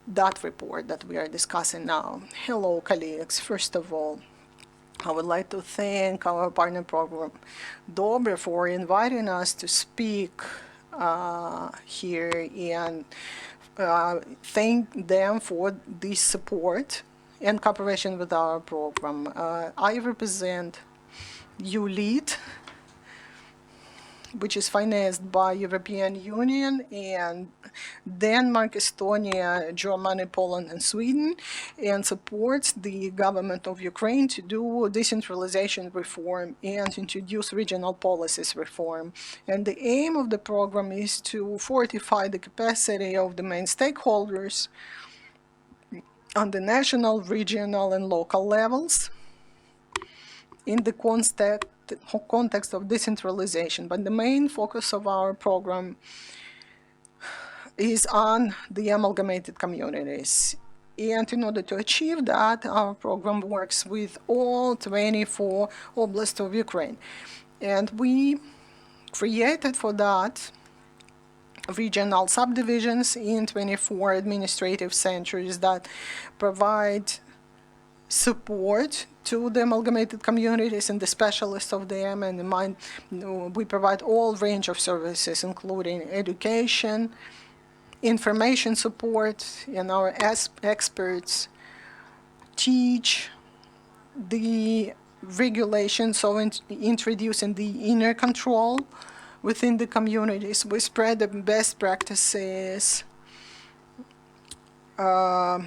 that report that we are discussing now? Hello, colleagues. First of all, I would like to thank our partner program, Dobre, for inviting us to speak here, and thank them for this support and cooperation with our program. I represent ULEAD, which is financed by European Union and Denmark, Estonia, Germany, Poland, and Sweden, and supports the government of Ukraine to do decentralization reform and introduce regional policies reform. And the aim of the program is to fortify the capacity of the main stakeholders on the national, regional, and local levels in the context of decentralization. But the main focus of our program is on the amalgamated communities. And in order to achieve that, our program works with all 24 oblasts of Ukraine. And we created for that regional subdivisions in 24 administrative centers that provide support to the amalgamated communities and the specialists of them. And we provide all range of services, including education, information support, and our experts teach the regulations, so introducing the inner control within the communities. We spread the best practices of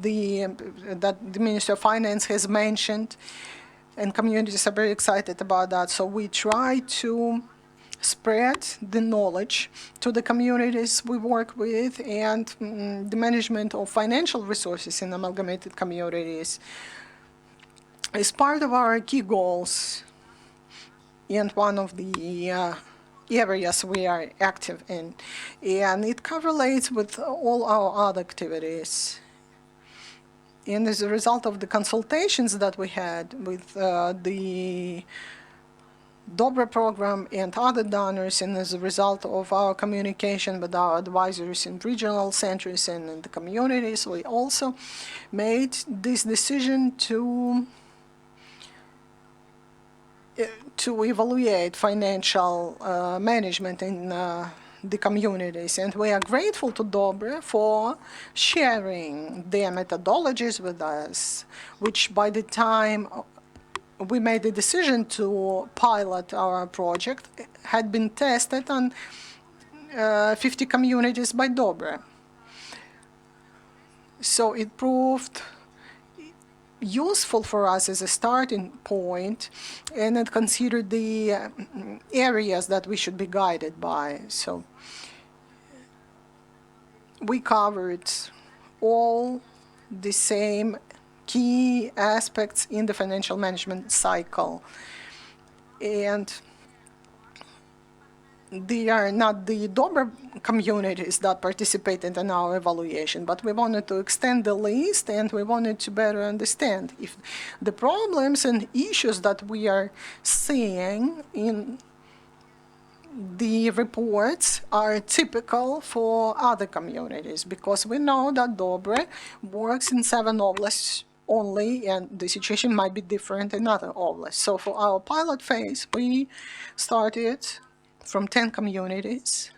that the Ministry of Finance has mentioned, and communities are very excited about that. So we try to spread the knowledge to the communities we work with, and the management of financial resources in amalgamated communities is part of our key goals and one of the areas we are active in, and it correlates with all our other activities. And as a result of the consultations that we had with the Dobre program and other donors, and as a result of our communication with our advisors in regional centers and in the communities, we also made this decision to evaluate financial management in the communities. And we are grateful to Dobre for sharing their methodologies with us, which by the time we made the decision to pilot our project had been tested on 50 communities by Dobre. So it proved useful for us as a starting point, and it considered the areas that we should be guided by. So we covered all the same key aspects in the financial management cycle, and they are not the Dobre communities that participated in our evaluation, but we wanted to extend the list, and we wanted to better understand if the problems and issues that we are seeing in the reports are typical for other communities, because we know that Dobre works in 7 oblasts only, and the situation might be different in other oblasts. So for our pilot phase, we started from 10 communities,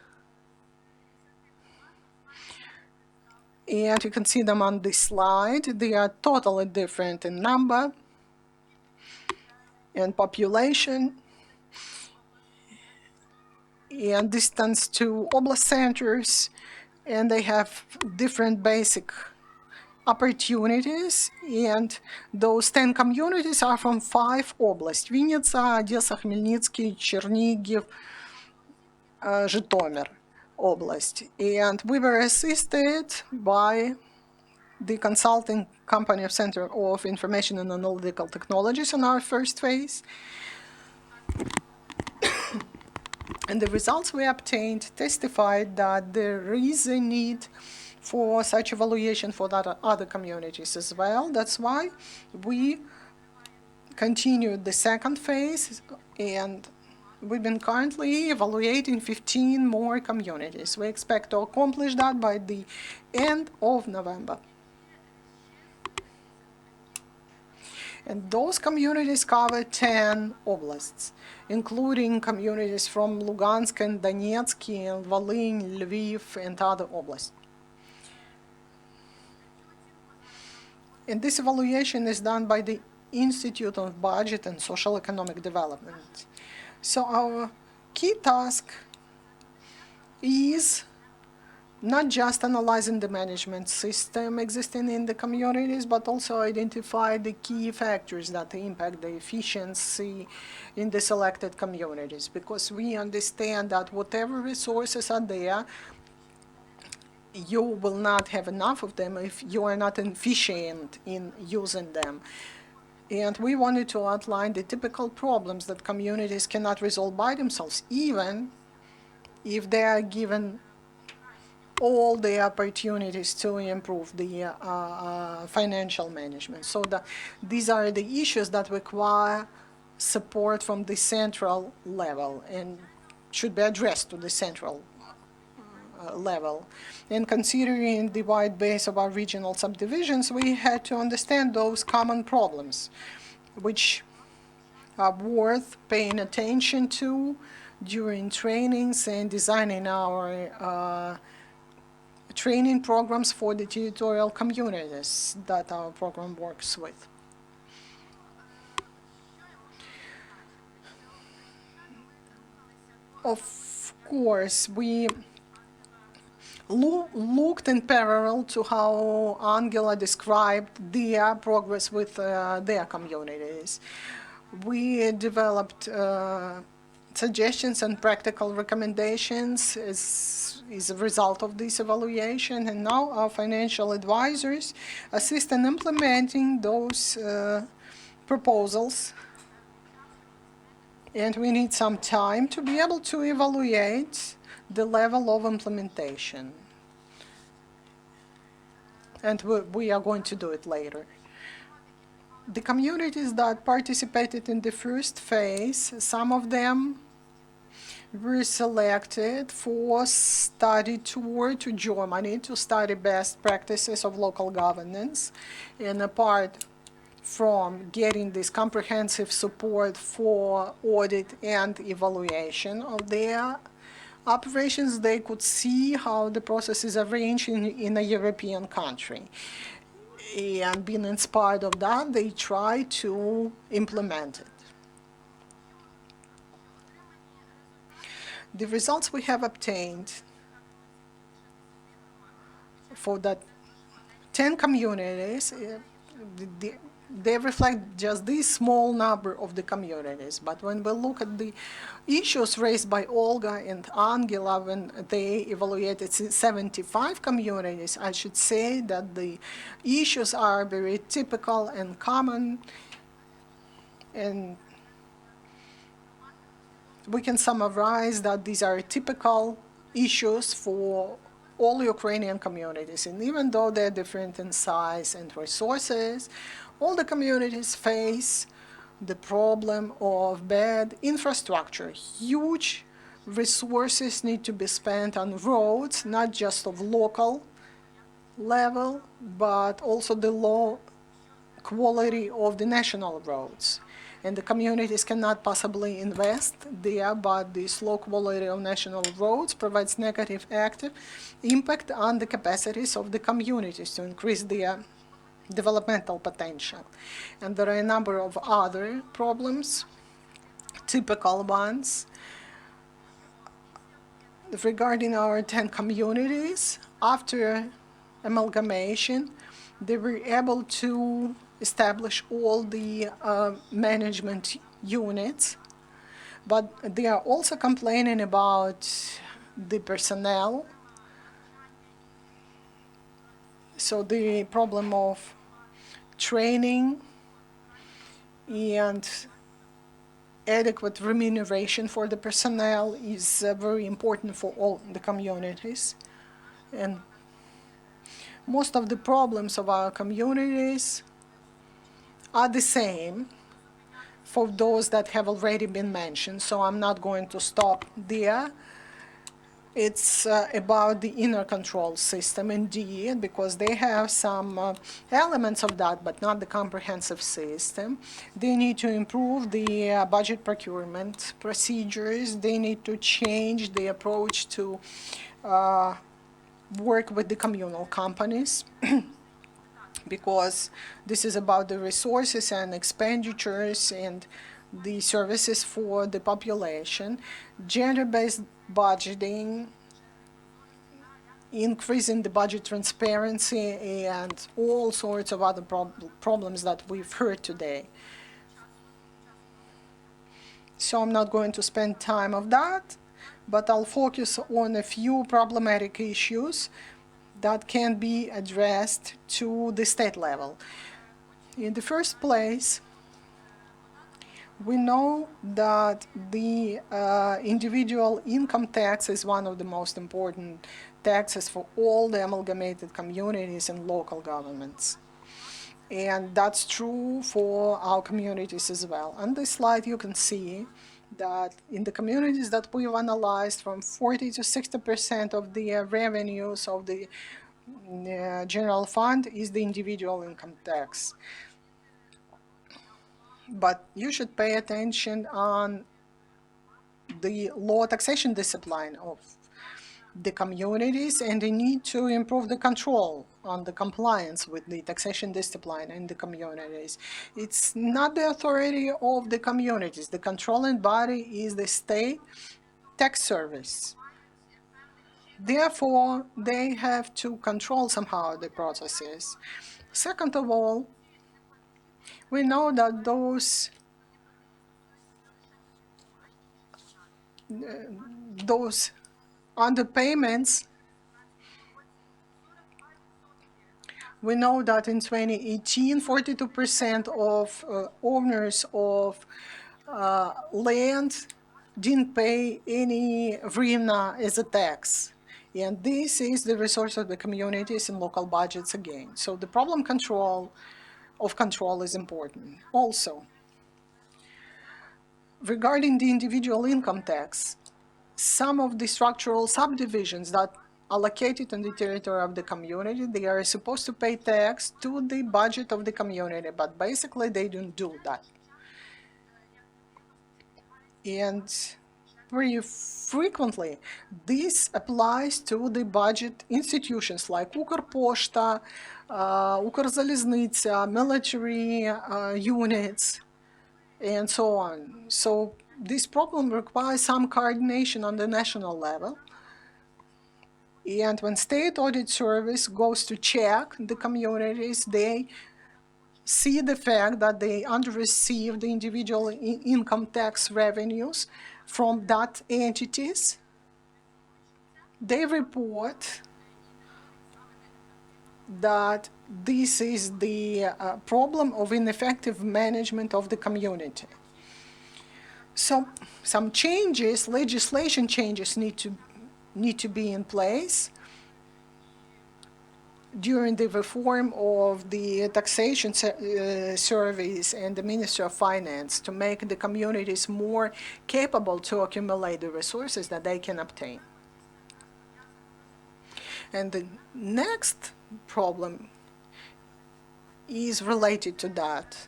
and you can see them on this slide. They are totally different in number and population and distance to oblast centers, and they have different basic opportunities, and those 10 communities are from 5 oblasts: Vinnytsia, Odessa, Khmelnytsky, Chernigiv, Zhytomyr Oblast. And we were assisted by the consulting company of Center of Information and Analytical Technologies on our first phase. And the results we obtained testified that there is a need for such evaluation for that other communities as well. That's why we continued the second phase, and we've been currently evaluating 15 more communities. We expect to accomplish that by the end of November. And those communities cover 10 oblasts, including communities from Lugansk and Donetsk and Volleying, Lviv, and other oblasts. And this evaluation is done by the Institute of Budget and Social Economic Development. So our key task is not just analyzing the management system existing in the communities, but also identify the key factors that impact the efficiency in the selected communities, because we understand that whatever resources are there, you will not have enough of them if you are not efficient in using them. And we wanted to outline the typical problems that communities cannot resolve by themselves, even if they are given all the opportunities to improve the financial management. So these are the issues that require support from the central level and should be addressed to the central level. And considering the wide base of our regional subdivisions, we had to understand those common problems, which are worth paying attention to during trainings and designing our training programs for the territorial communities that our program works with. Of course, we looked in parallel to how Angela described their progress with their communities. We developed suggestions and practical recommendations is a result of this evaluation, and now our financial advisors assist in implementing those proposals. And we need some time to be able to evaluate the level of implementation. And we are going to do it later. The communities that participated in the first phase, some of them were selected for study tour to Germany to study best practices of local governance. And apart from getting this comprehensive support for audit and evaluation of their operations, they could see how the process is arranged in a European country. And being inspired of that, they try to implement it. The results we have obtained for that 10 communities, they reflect just this small number of the communities. But when we look at the issues raised by Olga and Angela when they evaluated 75 communities, I should say that the issues are very typical and common, and we can summarize that these are typical issues for all Ukrainian communities. And even though they're different in size and resources, all the communities face the problem of bad infrastructure. Huge resources need to be spent on roads, not just of local level, but also the low quality of the national roads. And the communities cannot possibly invest there, but the slow quality of national roads provides negative active impact on the capacities of the communities to increase their developmental potential. And there are a number of other problems, typical ones. Regarding our 10 communities, after amalgamation, They were able to establish all the management units, but they are also complaining about the personnel. So the problem of training and adequate remuneration for the personnel is very important for all the communities. And most of the problems of our communities are the same for those that have already been mentioned, so I'm not going to stop there. It's about the inner control system indeed, because they have some elements of that, but not the comprehensive system. They need to improve the budget procurement procedures. They need to change the approach to work with the communal companies because this is about the resources and expenditures and the services for the population. Gender-based budgeting, increasing the budget transparency, and all sorts of other problems that we've heard today. So I'm not going to spend time on that, but I'll focus on a few problematic issues that can be addressed to the state level. In the first place, we know that the individual income tax is one of the most important taxes for all the amalgamated communities and local governments. And that's true for our communities as well. On this slide, you can see that in the communities that we've analyzed, from 40 to 60% of the revenues of the general fund is the individual income tax. But you should pay attention on the low taxation discipline of the communities, and they need to improve the control on the compliance with the taxation discipline in the communities. It's not the authority of the communities. The controlling body is the state tax service. Therefore, they have to control somehow the processes. Second of all, we know that those underpayments, we know that in 2018, 42% of owners of land didn't pay any hryvnia as a tax. And this is the resource of the communities and local budgets again. So the problem of control is important. Also, regarding the individual income tax, some of the structural subdivisions that are located on the territory of the community, they are supposed to pay tax to the budget of the community, but basically they don't do that. And very frequently, this applies to the budget institutions like Ukrposhta, Ukrzaliznytsia, military units, and so on. So this problem requires some coordination on the national level. And when State Audit Service goes to check the communities, they see the fact that they under-receive the individual income tax revenues from that entities. They report that this is the problem of ineffective management of the community. So some changes, legislation changes need to be in place during the reform of the taxation service and the Ministry of Finance to make the communities more capable to accumulate the resources that they can obtain. And the next problem is related to that.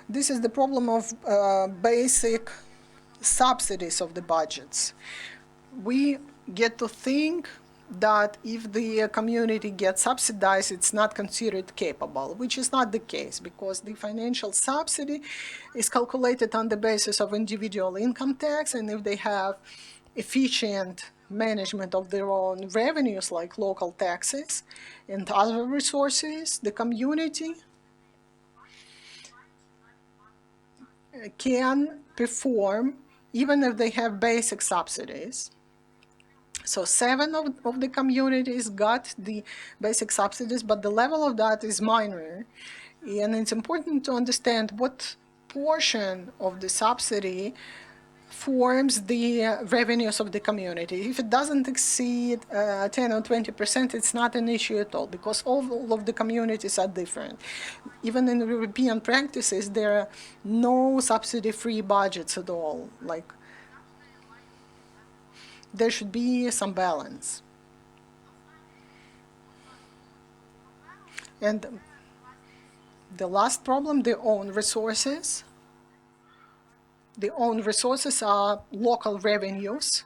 This is the problem of basic subsidies of the budgets. We get to think that if the community gets subsidized, it's not considered capable, which is not the case, because the financial subsidy is calculated on the basis of individual income tax, and if they have efficient management of their own revenues, like local taxes and other resources, the community can perform even if they have basic subsidies. So 7 of the communities got the basic subsidies, but the level of that is minor. And it's important to understand what portion of the subsidy forms the revenues of the community. If it doesn't exceed 10 or 20%, it's not an issue at all, because all of the communities are different. Even in European practices, there are no subsidy-free budgets at all. Like, there should be some balance. And the last problem, their own resources. The own resources are local revenues,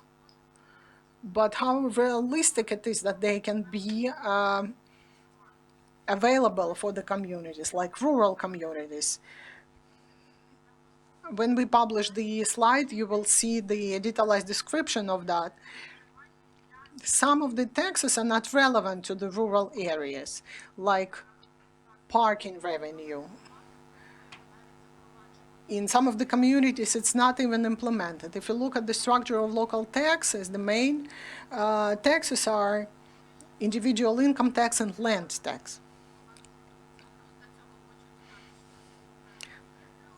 but how realistic it is that they can be available for the communities, like rural communities. When we publish the slide, you will see the detailed description of that. Some of the taxes are not relevant to the rural areas, like parking revenue. In some of the communities, it's not even implemented. If you look at the structure of local taxes, the main taxes are individual income tax and land tax.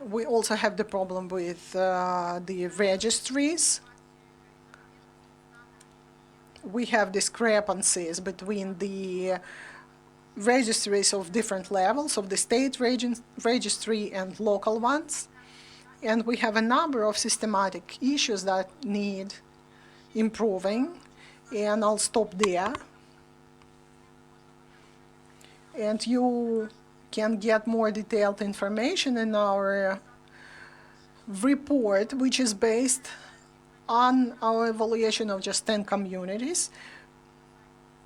We also have the problem with the registries. We have discrepancies between the registries of different levels, of the state registry and local ones. And we have a number of systematic issues that need improving, and I'll stop there. And you can get more detailed information in our report, which is based on our evaluation of just 10 communities.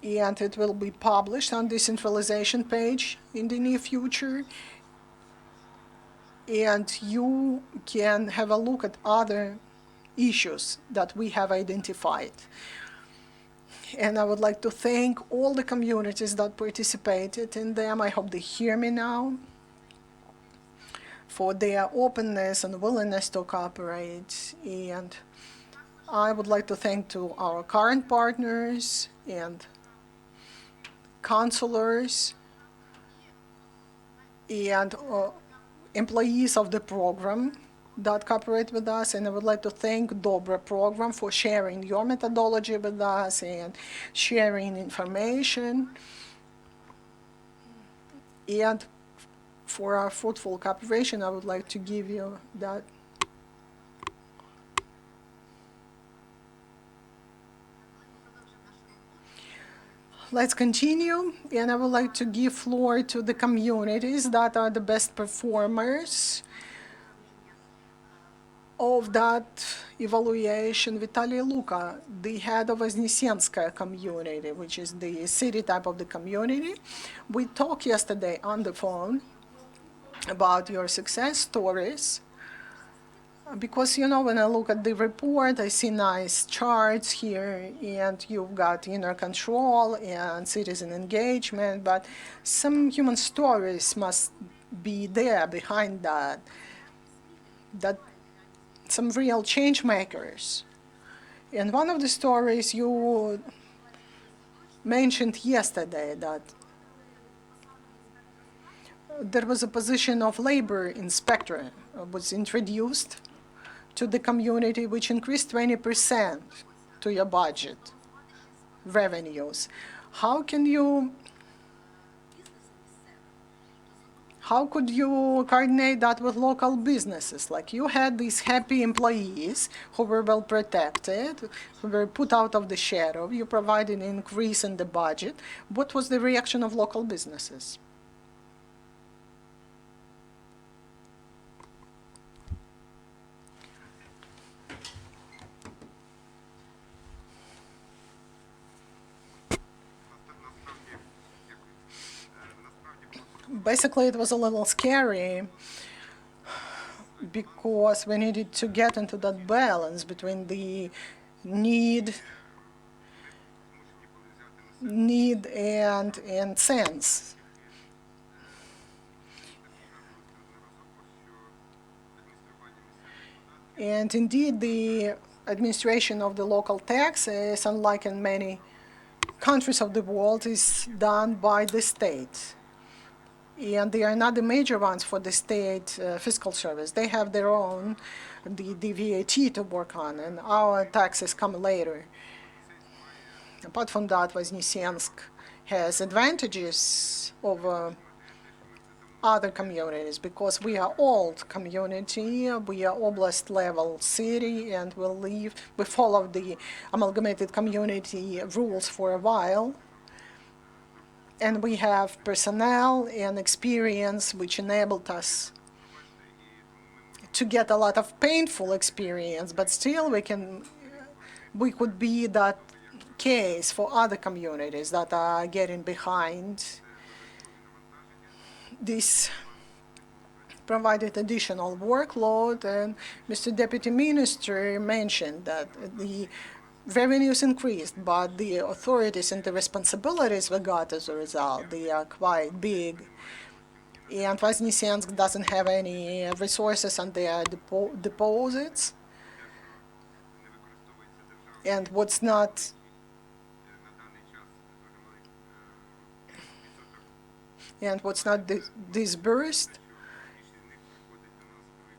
And it will be published on the centralization page in the near future. And you can have a look at other issues that we have identified. And I would like to thank all the communities that participated in them. I hope they hear me now, for their openness and willingness to cooperate. And I would like to thank to our current partners and counselors and employees of the program that cooperate with us. And I would like to thank Dobre program for sharing your methodology with us and sharing information, and for our fruitful cooperation. I would like to give you that. Let's continue, and I would like to give floor to the communities that are the best performers of that evaluation. Vitaliy Lukov, the head of Voznesenska community, which is the city type of the community. We talked yesterday on the phone about your success stories, because, you know, when I look at the report, I see nice charts here, and you've got inner control and citizen engagement, but some human stories must be there behind that, some real change makers. And one of the stories you mentioned yesterday, that there was a position of labor inspector was introduced to the community, which increased 20% to your budget revenues. How could you coordinate that with local businesses? Like, you had these happy employees who were well protected, who were put out of the shadow. You provided an increase in the budget. What was the reaction of local businesses? Basically, it was a little scary, because we needed to get into that balance between the need need and sense. And indeed, the administration of the local taxes, unlike in many countries of the world, is done by the state. And they are not the major ones for the state fiscal service. They have their own, the VAT to work on, and our taxes come later. Apart from that, Voznesensk has advantages over other communities because we are old community, we are oblast level city, and we follow the amalgamated community rules for a while. And we have personnel and experience which enabled us to get a lot of painful experience, but still we could be that case for other communities that are getting behind. This provided additional workload, and Mr. Deputy Minister mentioned that the revenues increased, but the authorities and the responsibilities we got as a result, they are quite big. And Voznesensk doesn't have any resources on their deposits. And what's not disbursed,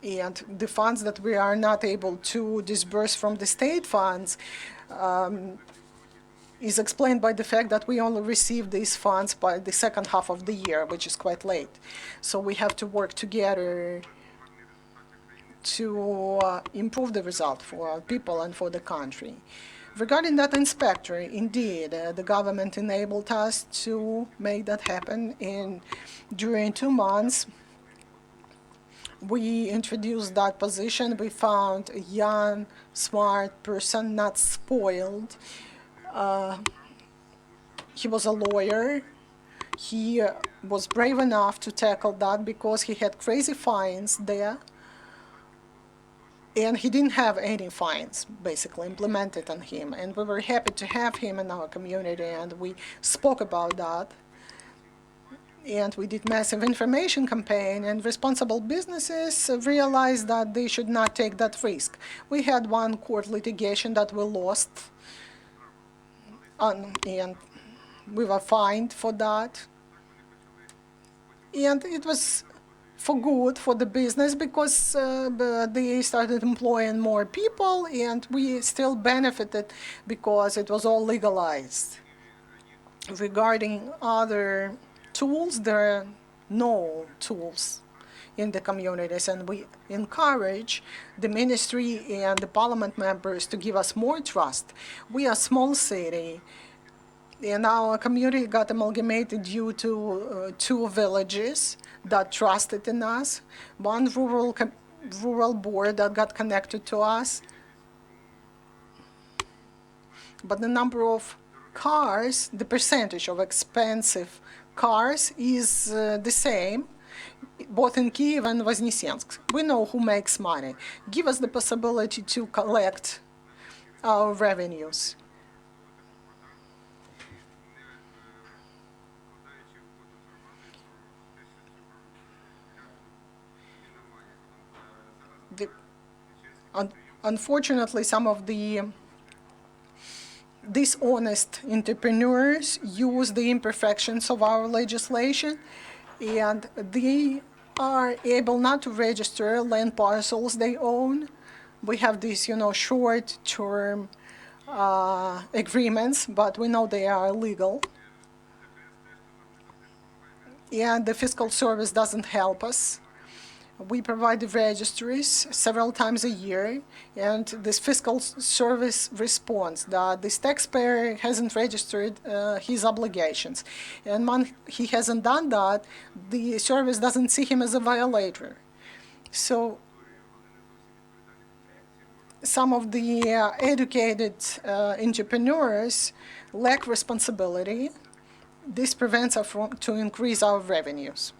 and the funds that we are not able to disburse from the state funds is explained by the fact that we only receive these funds by the second half of the year, which is quite late. So we have to work together to improve the result for our people and for the country. Regarding that inspector, indeed, the government enabled us to make that happen. During 2 months, we introduced that position. We found a young, smart person, not spoiled. He was a lawyer. He was brave enough to tackle that because he had crazy fines there. And he didn't have any fines, basically, implemented on him. And we were happy to have him in our community, and we spoke about that. And we did massive information campaign, and responsible businesses realized that they should not take that risk. We had one court litigation that we lost, and we were fined for that. And it was for good for the business because they started employing more people, and we still benefited because it was all legalized. Regarding other tools, there are no tools in the communities, and we encourage the ministry and the parliament members to give us more trust. We are a small city, and our community got amalgamated due to 2 villages that trusted in us, one rural board that got connected to us. But the number of cars, the percentage of expensive cars is the same, both in Kyiv and Voznesensk. We know who makes money. Give us the possibility to collect our revenues. Unfortunately, some of the dishonest entrepreneurs use the imperfections of our legislation, and they are able not to register land parcels they own. We have these, short-term agreements, but we know they are illegal. And the fiscal service doesn't help us. We provide the registries several times a year, and this fiscal service responds that this taxpayer hasn't registered his obligations. And when he hasn't done that, the service doesn't see him as a violator. So some of the educated entrepreneurs lack responsibility. This prevents us to increase our revenues.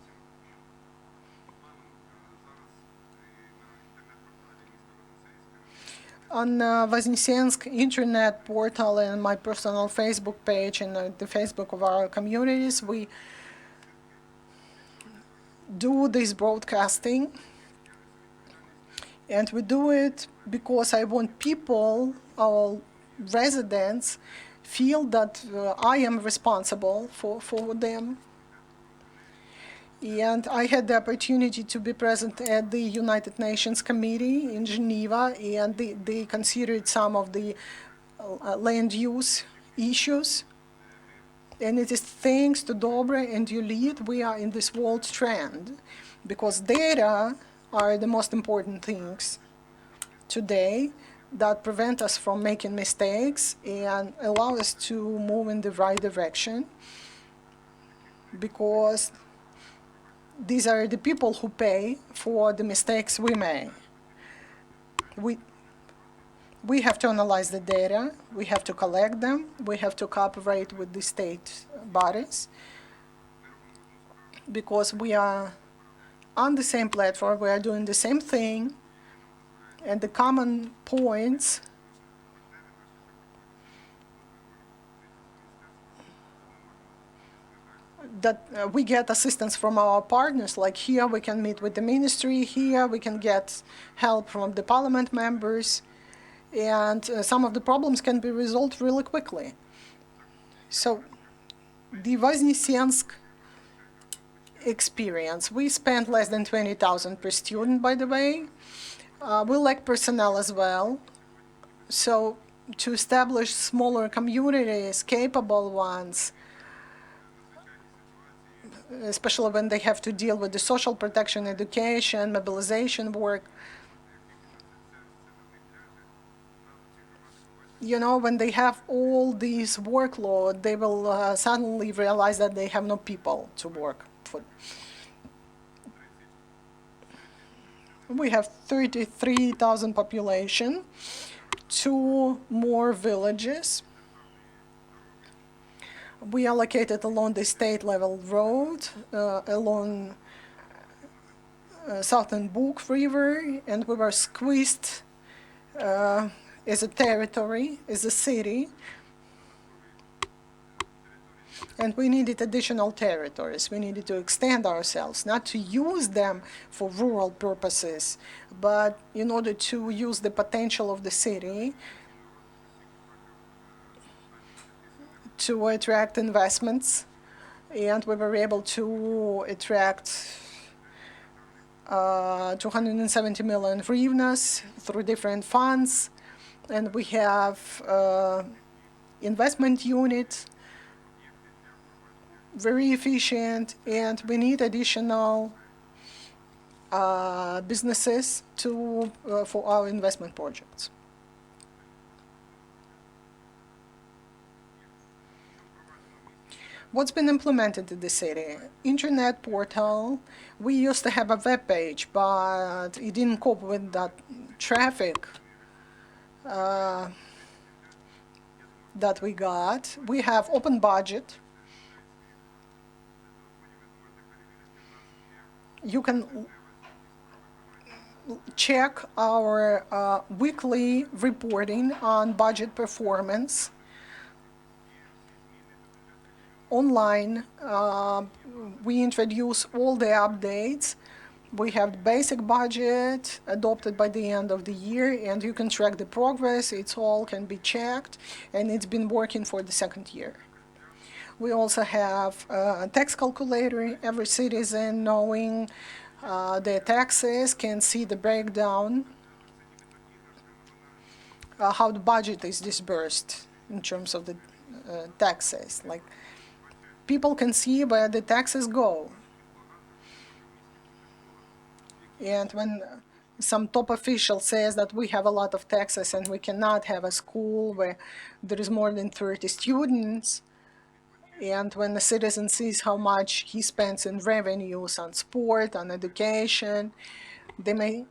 On Voznesenska internet portal and my personal Facebook page and the Facebook of our communities, we do this broadcasting, and we do it because I want people, our residents, feel that I am responsible for them. And I had the opportunity to be present at the United Nations Committee in Geneva, and they considered some of the land use issues. And it is thanks to Dobre and Yulia we are in this world trend, because data are the most important things today that prevent us from making mistakes and allow us to move in the right direction, because these are the people who pay for the mistakes we make. We have to analyze the data, we have to collect them, we have to cooperate with the state bodies, because we are on the same platform, we are doing the same thing, and the common points that we get assistance from our partners, like here we can meet with the ministry, here we can get help from the parliament members, and some of the problems can be resolved really quickly. So the Voznesensk experience, we spent less than 20,000 per student, by the way. We lack personnel as well. So to establish smaller communities, capable ones, especially when they have to deal with the social protection, education, mobilization work. You know, when they have all this workload, they will suddenly realize that they have no people to work for. We have 33,000 population, 2 more villages. We are located along the state level road, along Southern Buk River, and we were squeezed as a territory, as a city, and we needed additional territories. We needed to extend ourselves, not to use them for rural purposes, but in order to use the potential of the city to attract investments, and we were able to attract 270 million hryvnias through different funds, and we have investment unit, very efficient, and we need additional businesses to for our investment projects. What's been implemented in the city? Internet portal. We used to have a web page, but it didn't cope with that traffic that we got. We have open budget. You can check our weekly reporting on budget performance online. We introduce all the updates. We have the basic budget adopted by the end of the year, and you can track the progress. It's all can be checked, and it's been working for the second year. We also have a tax calculator. Every citizen, knowing their taxes, can see the breakdown, how the budget is disbursed in terms of the taxes. Like, people can see where the taxes go. And when some top official says that we have a lot of taxes and we cannot have a school where there is more than 30 students, and when the citizen sees how much he spends in revenues on sport, on education, they may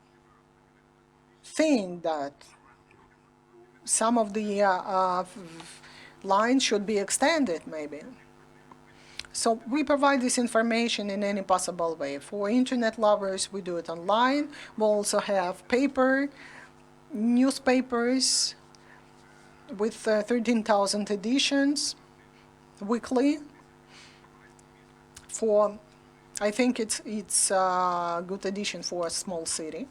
think that some of the lines should be extended, maybe. So we provide this information in any possible way. For internet lovers, we do it online. We also have paper newspapers with 13,000 editions weekly. I think it's a good addition for a small city.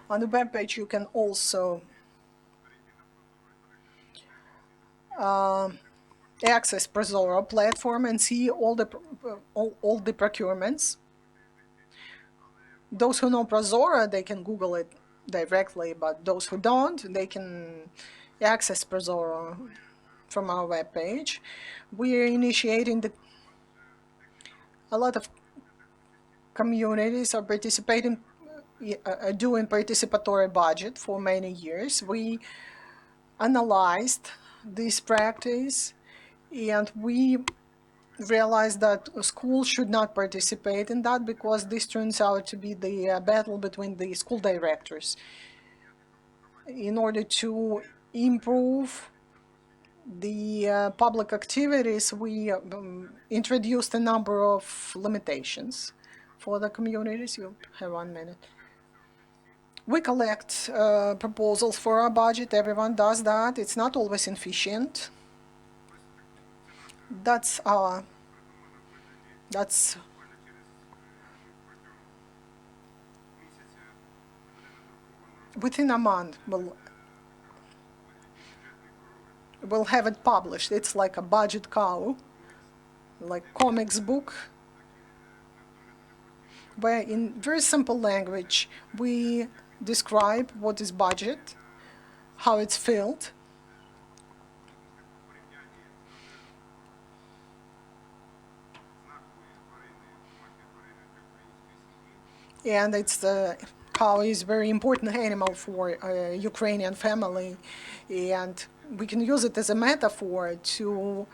On the webpage, you can also access Prozoro platform and see all the procurements. Those who know Prozoro, they can Google it directly, but those who don't, they can access Prozoro from our webpage. We're initiating a lot of communities are participating, doing participatory budget for many years. We analyzed this practice and we realized that schools should not participate in that because this turns out to be the battle between the school directors. In order to improve the public activities, we introduced a number of limitations for the communities. You have 1 minute. We collect proposals for our budget. Everyone does that. It's not always efficient. That's within a month we'll have it published. It's like a budget cow, like comics book, where in very simple language we describe what is budget, how it's filled, and cow is a very important animal for a Ukrainian family, and we can use it as a metaphor to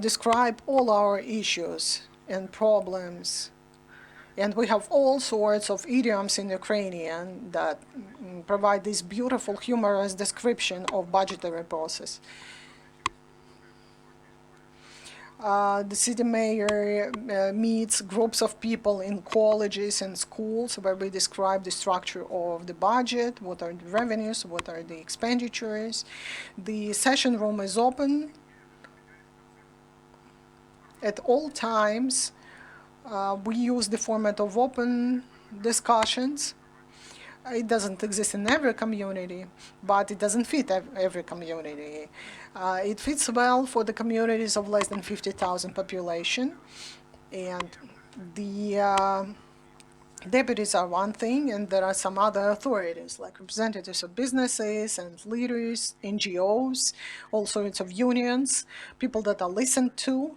describe all our issues and problems. And we have all sorts of idioms in Ukrainian that provide this beautiful, humorous description of budgetary process. The city mayor meets groups of people in colleges and schools where we describe the structure of the budget, what are the revenues, what are the expenditures. The session room is open at all times. We use the format of open discussions. It doesn't exist in every community, but it doesn't fit every community. It fits well for the communities of less than 50,000 population. And the deputies are one thing, and there are some other authorities, like representatives of businesses and leaders, NGOs, all sorts of unions, people that are listened to.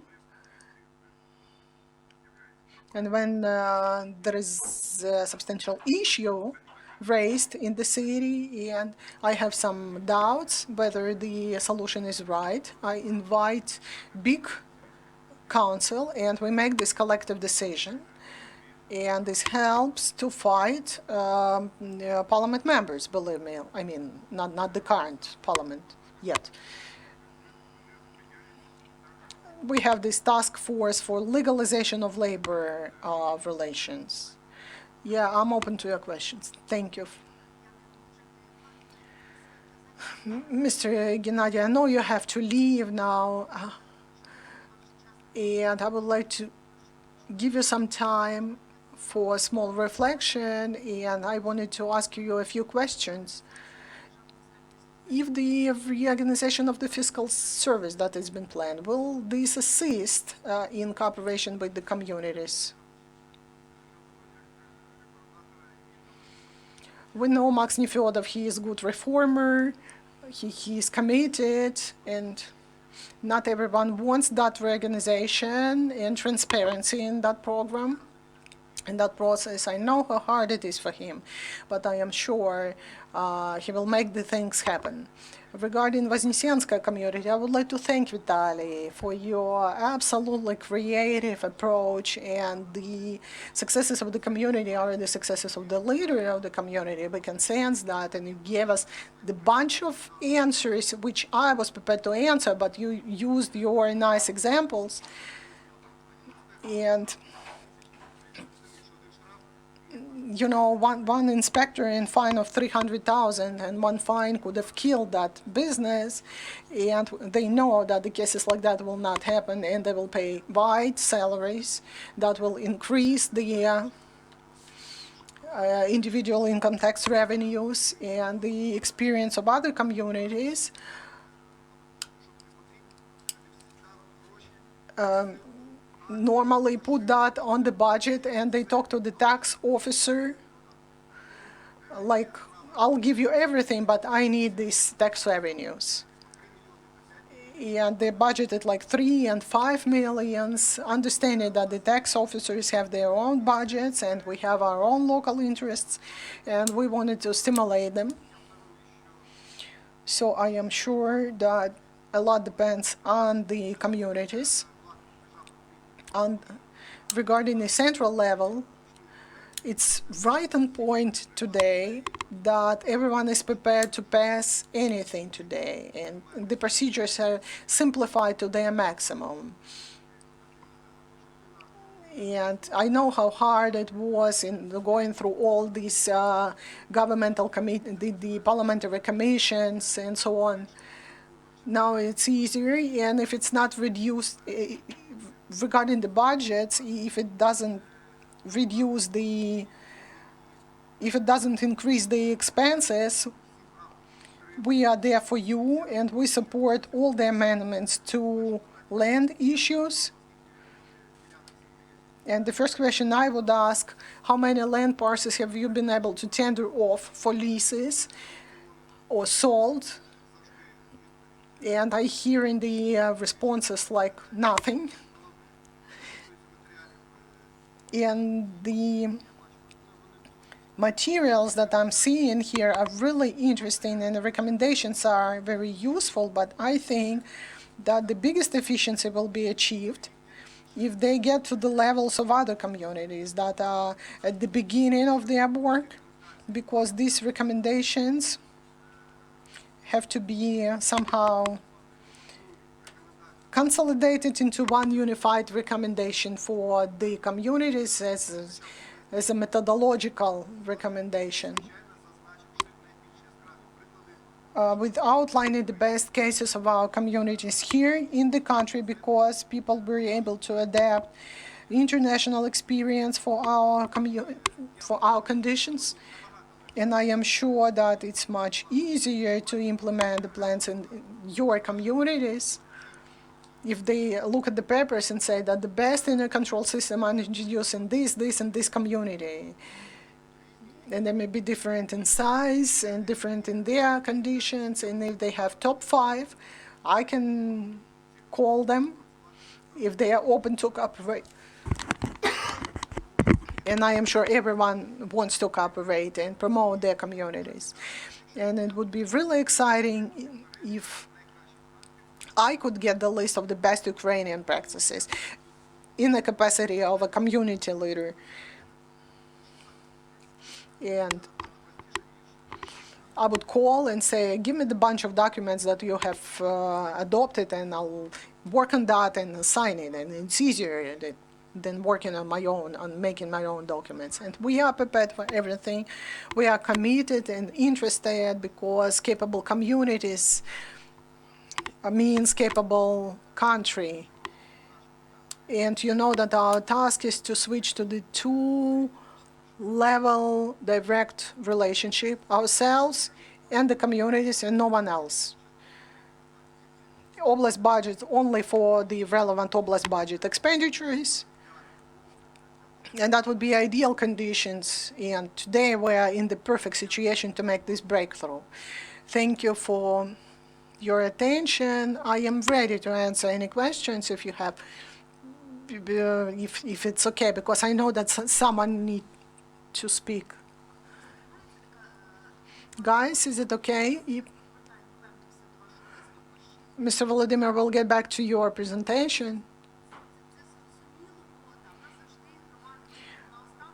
And when there is a substantial issue raised in the city and I have some doubts whether the solution is right, I invite big council and we make this collective decision. And this helps to fight parliament members, believe me. I mean, not the current parliament yet. We have this task force for legalization of labor relations. Yeah, I'm open to your questions. Thank you. Mr. Gennady, I know you have to leave now, and I would like to give you some time for a small reflection, and I wanted to ask you a few questions. If the reorganization of the fiscal service that has been planned, will this assist in cooperation with the communities? We know Max Nefedov, he is a good reformer, he is committed, and not everyone wants that reorganization and transparency in that program. In that process, I know how hard it is for him, but I am sure he will make the things happen. Regarding Voznesenska community, I would like to thank Vitaliy for your absolutely creative approach, and the successes of the community are the successes of the leader of the community. We can sense that, and you gave us the bunch of answers which I was prepared to answer, but you used your nice examples. And you know, one inspector and fine of 300,000, and one fine could have killed that business, and they know that the cases like that will not happen, and they will pay wide salaries that will increase the individual income tax revenues and the experience of other communities. Normally put that on the budget and they talk to the tax officer like, I'll give you everything, but I need these tax revenues. And they budgeted like 3 and 5 millions, understanding that the tax officers have their own budgets and we have our own local interests, and we wanted to stimulate them. So I am sure that a lot depends on the communities. Regarding the central level, it's right on point today that everyone is prepared to pass anything today, and the procedures are simplified to their maximum. And I know how hard it was in going through all these governmental the parliamentary commissions and so on. Now it's easier, and if it's not reduced, regarding the budgets, if it doesn't increase the expenses, we are there for you, and we support all the amendments to land issues. And the first question I would ask, how many land parcels have you been able to tender off for leases or sold? And I hear in the responses like nothing. And the materials that I'm seeing here are really interesting, and the recommendations are very useful, but I think that the biggest efficiency will be achieved if they get to the levels of other communities that are at the beginning of their work, because these recommendations have to be somehow consolidated into one unified recommendation for the communities as a methodological recommendation, with outlining the best cases of our communities here in the country, because people were able to adapt international experience for our conditions. And I am sure that it's much easier to implement the plans in your communities if they look at the papers and say that the best in a control system are introduced in this, and this community. And they may be different in size and different in their conditions. And if they have top 5, I can call them if they are open to cooperate. And I am sure everyone wants to cooperate and promote their communities. And it would be really exciting if I could get the list of the best Ukrainian practices in the capacity of a community leader. And I would call and say, give me the bunch of documents that you have adopted, and I'll work on that and sign it. And it's easier than working on my own, on making my own documents. And we are prepared for everything. We are committed and interested, because capable communities means capable country. And you know that our task is to switch to the 2-level direct relationship, ourselves and the communities and no one else. Oblast budget only for the relevant oblast budget expenditures, and that would be ideal conditions. And today we are in the perfect situation to make this breakthrough. Thank you for your attention. I am ready to answer any questions if you have, if it's okay, because I know that someone needs to speak. Guys, is it okay? Mr. Volodymyr will get back to your presentation.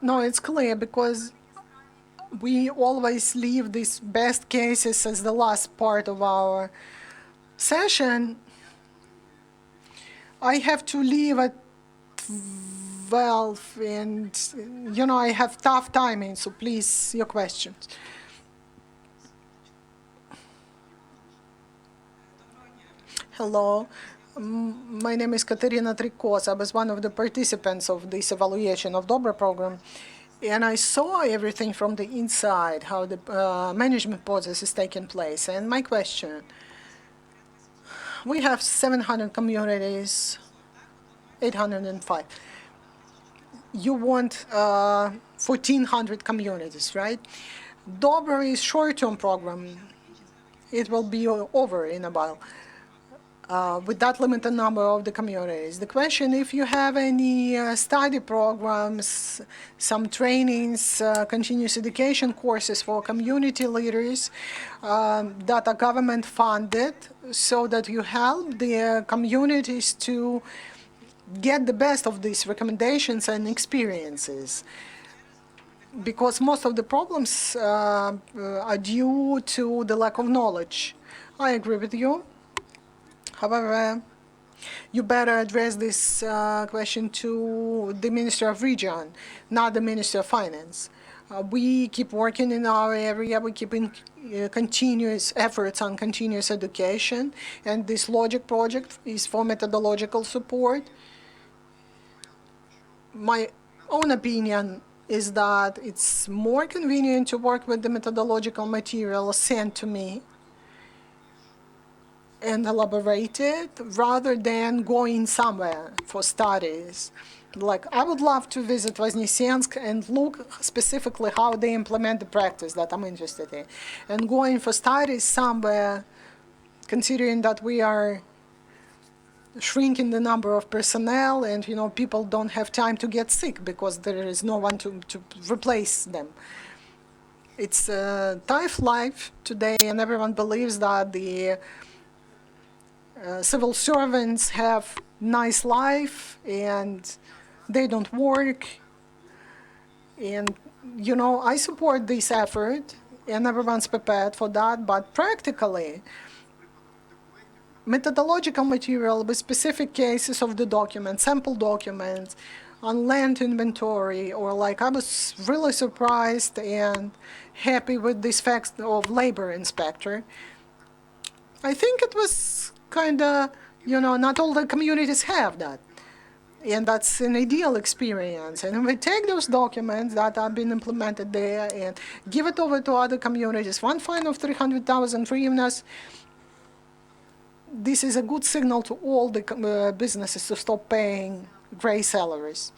No, it's clear, because we always leave these best cases as the last part of our session. I have to leave at 12, and you know I have tough timing, so please, your questions. Hello, my name is Katerina Trikos. I was one of the participants of this evaluation of Dobre program, and I saw everything from the inside, how the management process is taking place. And my question, we have 700 communities, 805. You want 1,400 communities, right? Dobre is short-term program. It will be over in a while. With that limited number of the communities. The question, if you have any study programs, some trainings, continuous education courses for community leaders that are government funded, so that you help the communities to get the best of these recommendations and experiences. Because most of the problems are due to the lack of knowledge. I agree with you. However, you better address this question to the Minister of Region, not the Minister of Finance. We keep working in our area, we keep in continuous efforts on continuous education, and this Logic project is for methodological support. My own opinion is that it's more convenient to work with the methodological material sent to me and elaborated rather than going somewhere for studies. Like, I would love to visit Voznesensk and look specifically how they implement the practice that I'm interested in. And going for studies somewhere, considering that we are shrinking the number of personnel and, you know, people don't have time to get sick because there is no one to replace them. It's a tough life today, and everyone believes that the civil servants have nice life and they don't work. And, you know, I support this effort and everyone's prepared for that, but practically, methodological material with specific cases of the document, sample documents, on land inventory, or like I was really surprised and happy with this fact of labor inspector. I think it was kind of, you know, not all the communities have that. And that's an ideal experience. And we take those documents that have been implemented there and give it over to other communities. One fine of 300,000 hryvnias. This is a good signal to all the businesses to stop paying gray salaries.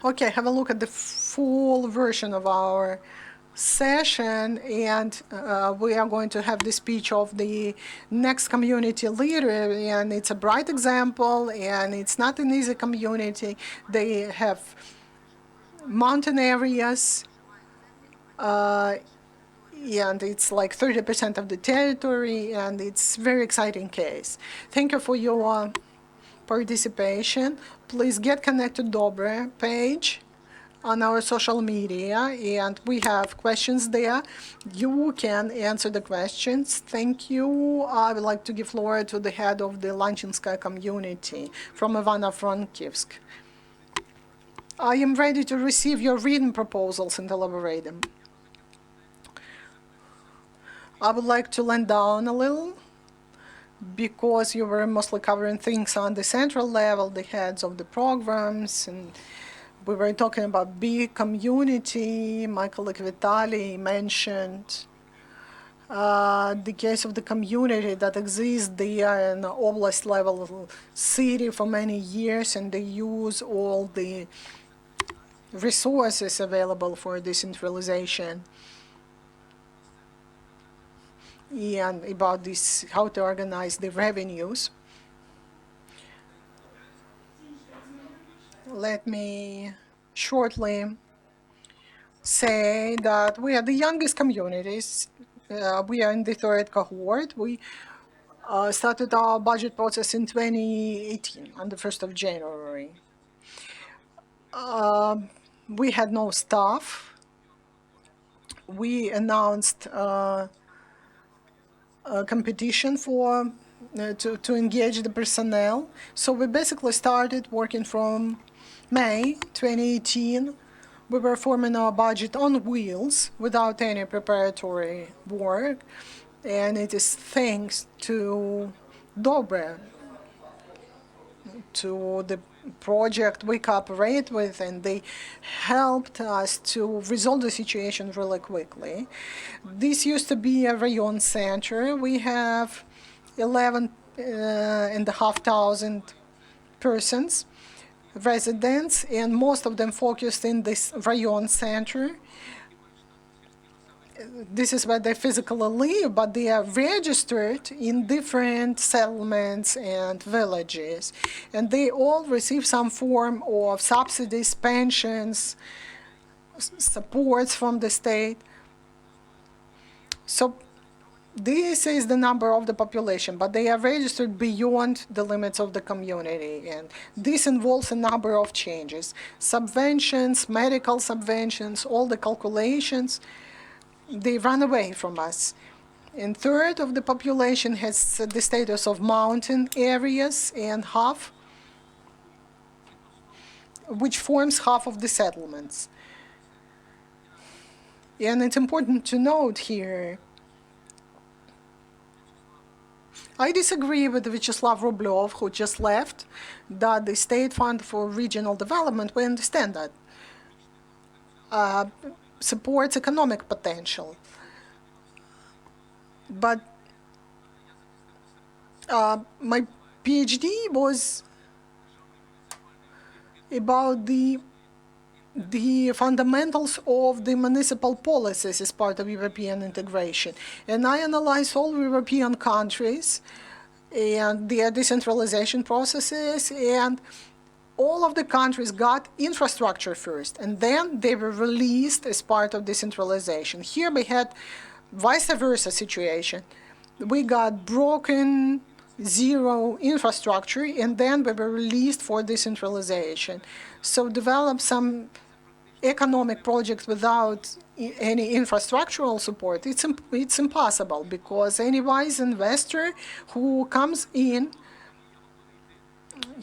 Okay, have a look at the full version of our session, and we are going to have the speech of the next community leader, and it's a bright example, and it's not an easy community. They have mountain areas, and it's like 30% of the territory, and it's very exciting case. Thank you for your participation. Please get connected to Dobre page on our social media, and we have questions there. You can answer the questions. Thank you. I would like to give floor to the head of the Lanchynska community from Ivano-Frankivsk. I am ready to receive your written proposals and elaborate them. I would like to land down a little, because you were mostly covering things on the central level, the heads of the programs, and we were talking about big community. My colleague Vitaliy mentioned the case of the community that exists there in the oblast level city for many years, and they use all the resources available for decentralization. And about this, how to organize the revenues. Let me shortly say that we are the youngest communities. We are in the third cohort. We started our budget process in 2018, on the 1st of January. We had no staff. We announced a competition for to engage the personnel. So we basically started working from May 2018. We were forming our budget on wheels without any preparatory work, and it is thanks to Dobre, to the project we cooperate with, and they helped us to resolve the situation really quickly. This used to be a rayon center. We have 11,500 persons, residents, and most of them focused in this rayon center. This is where they physically live, but they are registered in different settlements and villages. And they all receive some form of subsidies, pensions, supports from the state. So this is the number of the population, but they are registered beyond the limits of the community. And this involves a number of changes. Subventions, medical subventions, all the calculations, they run away from us. And third of the population has the status of mountain areas, and half, which forms half of the settlements. And it's important to note here, I disagree with Vyacheslav Rublov, who just left, that the State Fund for Regional Development, we understand that, supports economic potential. But my PhD was about the fundamentals of the municipal policies as part of European integration. And I analyzed all European countries and their decentralization processes, and all of the countries got infrastructure first, and then they were released as part of decentralization. Here we had vice versa situation. We got broken, zero infrastructure, and then we were released for decentralization. So develop some economic projects without any infrastructural support, it's impossible, because any wise investor who comes in,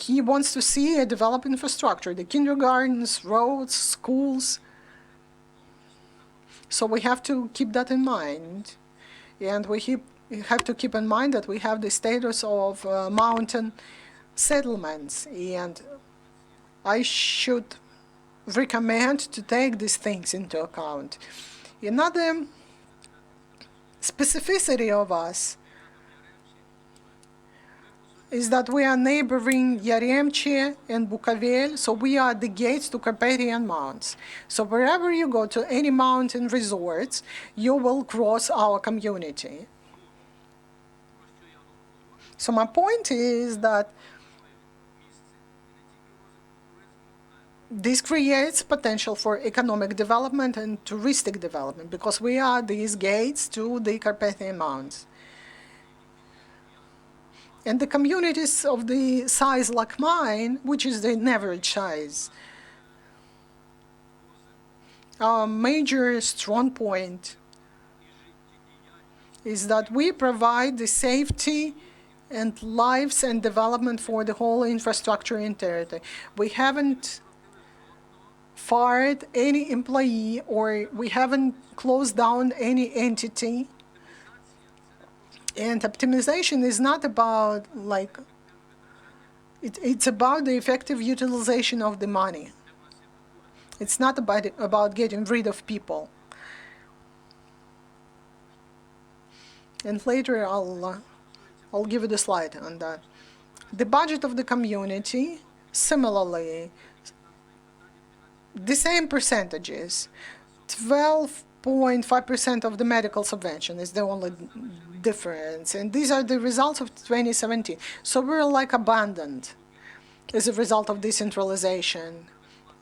he wants to see a developed infrastructure, the kindergartens, roads, schools. So we have to keep that in mind. And we have to keep in mind that we have the status of mountain settlements. And I should recommend to take these things into account. Another specificity of us is that we are neighboring Yaremche and Bukovel, so we are the gates to Carpathian Mountains. So wherever you go to any mountain resorts, you will cross our community. So my point is that this creates potential for economic development and touristic development, because we are these gates to the Carpathian Mountains. And the communities of the size like mine, which is the average size, our major strong point is that we provide the safety and lives and development for the whole infrastructure in territory. We haven't fired any employee, or we haven't closed down any entity. And optimization is not about it's about the effective utilization of the money. It's not about getting rid of people. And later I'll give you the slide on that. The budget of the community, similarly, the same percentages. 12.5% of the medical subvention is the only difference, and these are the results of 2017. So we're like abandoned as a result of decentralization.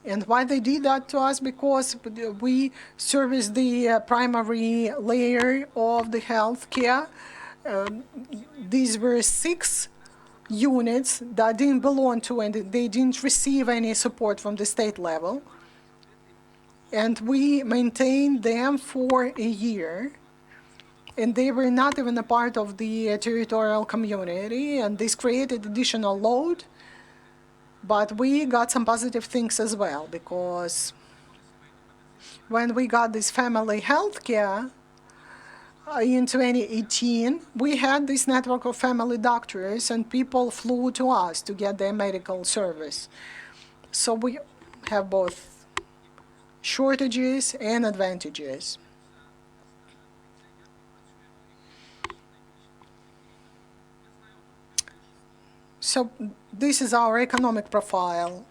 And why they did that to us? Because we service the primary layer of the health care. These were 6 units that didn't belong to, and they didn't receive any support from the state level. And we maintained them for a year. and they were not even a part of the territorial community, and this created additional load. But we got some positive things as well, because when we got this family health care in 2018, we had this network of family doctors, and people flew to us to get their medical service. So we have both shortages and advantages. So this is our economic profile.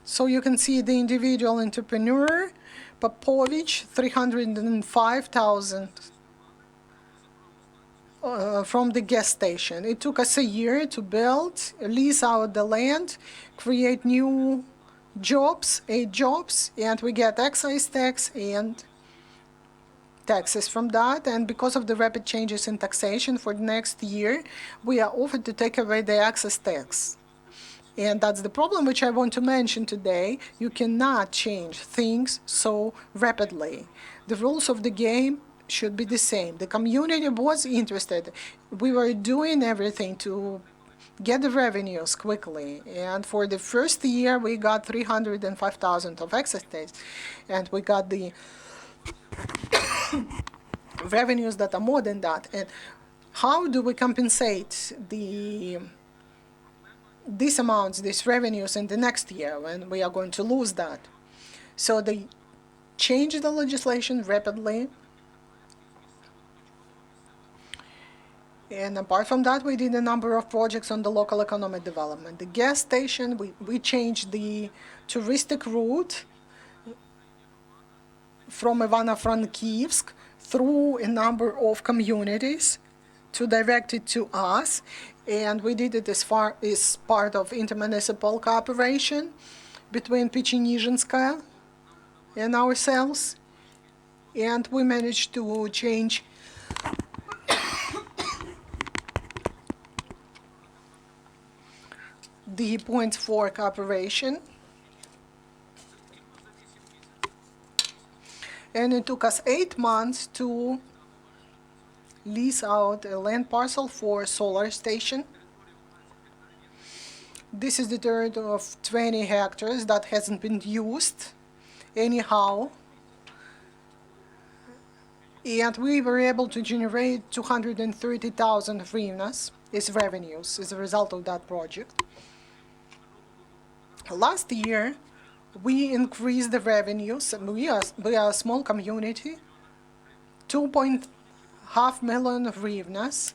So you can see the individual entrepreneur, Popovych, 305,000 from the gas station. It took us a year to build, lease out the land, create new jobs, 8 jobs, and we get excise tax and taxes from that. And because of the rapid changes in taxation for the next year, we are offered to take away the excise tax. And that's the problem which I want to mention today. You cannot change things so rapidly. The rules of the game should be the same. The community was interested. We were doing everything to get the revenues quickly. And for the first year, we got 305,000 of excess tax. And we got the revenues that are more than that. And how do we compensate these amounts, these revenues in the next year when we are going to lose that? So they changed the legislation rapidly. And apart from that, we did a number of projects on the local economic development. The gas station, we changed the touristic route from Ivano-Frankivsk through a number of communities to direct it to us. And we did it as part of intermunicipal cooperation between Pechenizhinska and ourselves. And we managed to change the points for cooperation. And it took us 8 months to lease out a land parcel for a solar station. This is the territory of 20 hectares that hasn't been used anyhow. And we were able to generate 230,000 hryvnias as revenues as a result of that project. Last year, we increased the revenues. We are a small community, 2.5 million hryvnias.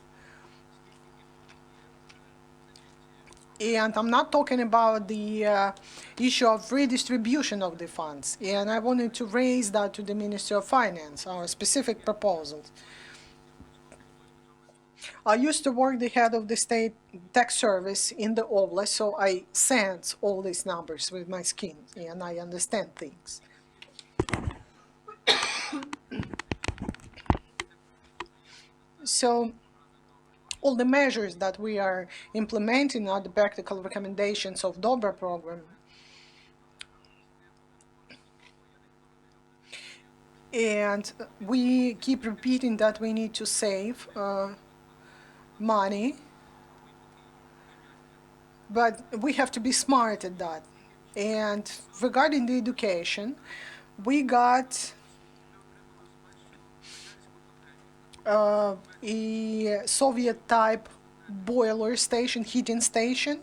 And I'm not talking about the issue of redistribution of the funds. And I wanted to raise that to the Ministry of Finance, our specific proposals. I used to work the head of the state tax service in the Oblast, so I sense all these numbers with my skin, and I understand things. So all the measures that we are implementing are the practical recommendations of DOBRE program. And we keep repeating that we need to save money, but we have to be smart at that. And regarding the education, we got a Soviet-type boiler station, heating station,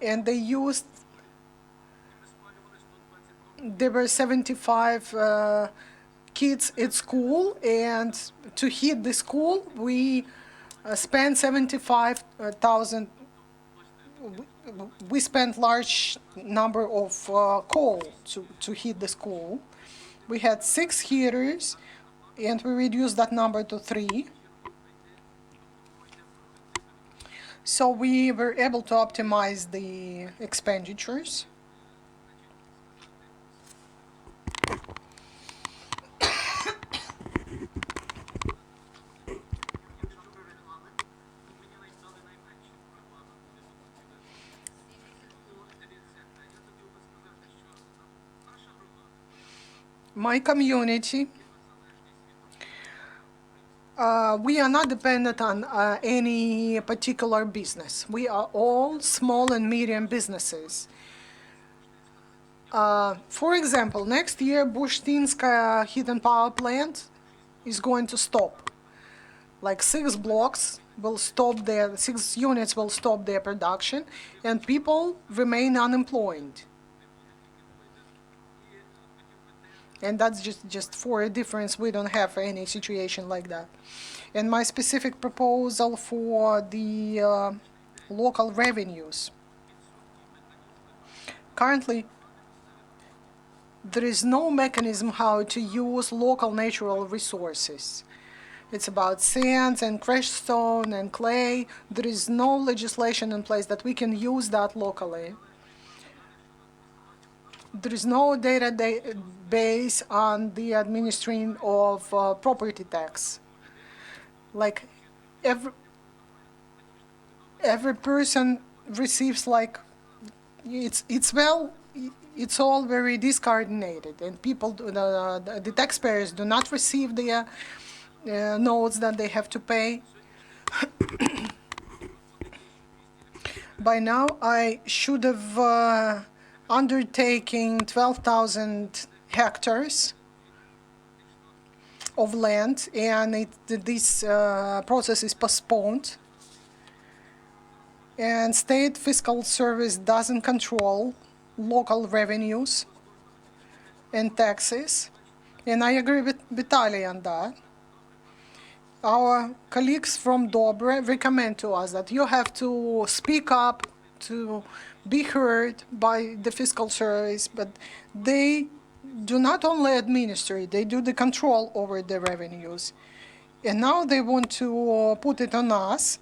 and there were 75 kids at school, and to heat the school, we spent 75,000. We spent large number of coal to heat the school. We had 6 heaters, and we reduced that number to 3. So we were able to optimize the expenditures. my community, we are not dependent on any particular business. We are all small and medium businesses. For example, next year, Voznesenska heat and power plant is going to stop. Like 6 blocks will stop their, 6 units will stop their production, and people remain unemployed. And that's just for a difference. We don't have any situation like that. And my specific proposal for the local revenues. Currently, there is no mechanism how to use local natural resources. It's about sand and crushed stone and clay. There is no legislation in place that we can use that locally. There is no database on the administering of property tax. Like every person receives like it's all very discoordinated, and people the taxpayers do not receive the notes that they have to pay. By now, I should have undertaken 12,000 hectares of land, and this process is postponed. And state fiscal service doesn't control local revenues and taxes. And I agree with Vitaliy on that. Our colleagues from Dobre recommend to us that you have to speak up to be heard by the fiscal service, but they do not only administer it, they do the control over the revenues. And now they want to put it on us.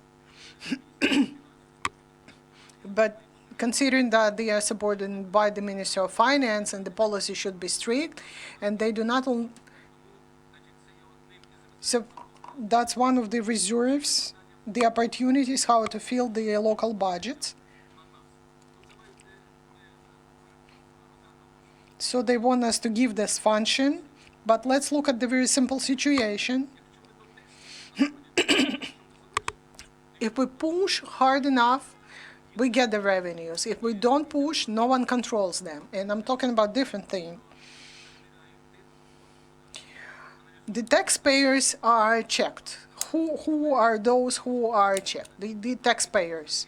But considering that they are supported by the Ministry of Finance and the policy should be strict, and they do not. So that's one of the reserves, the opportunities how to fill the local budgets. So they want us to give this function, but let's look at the very simple situation. If we push hard enough, we get the revenues. If we don't push, no one controls them. And I'm talking about different thing. The taxpayers are checked. Who are those who are checked? The taxpayers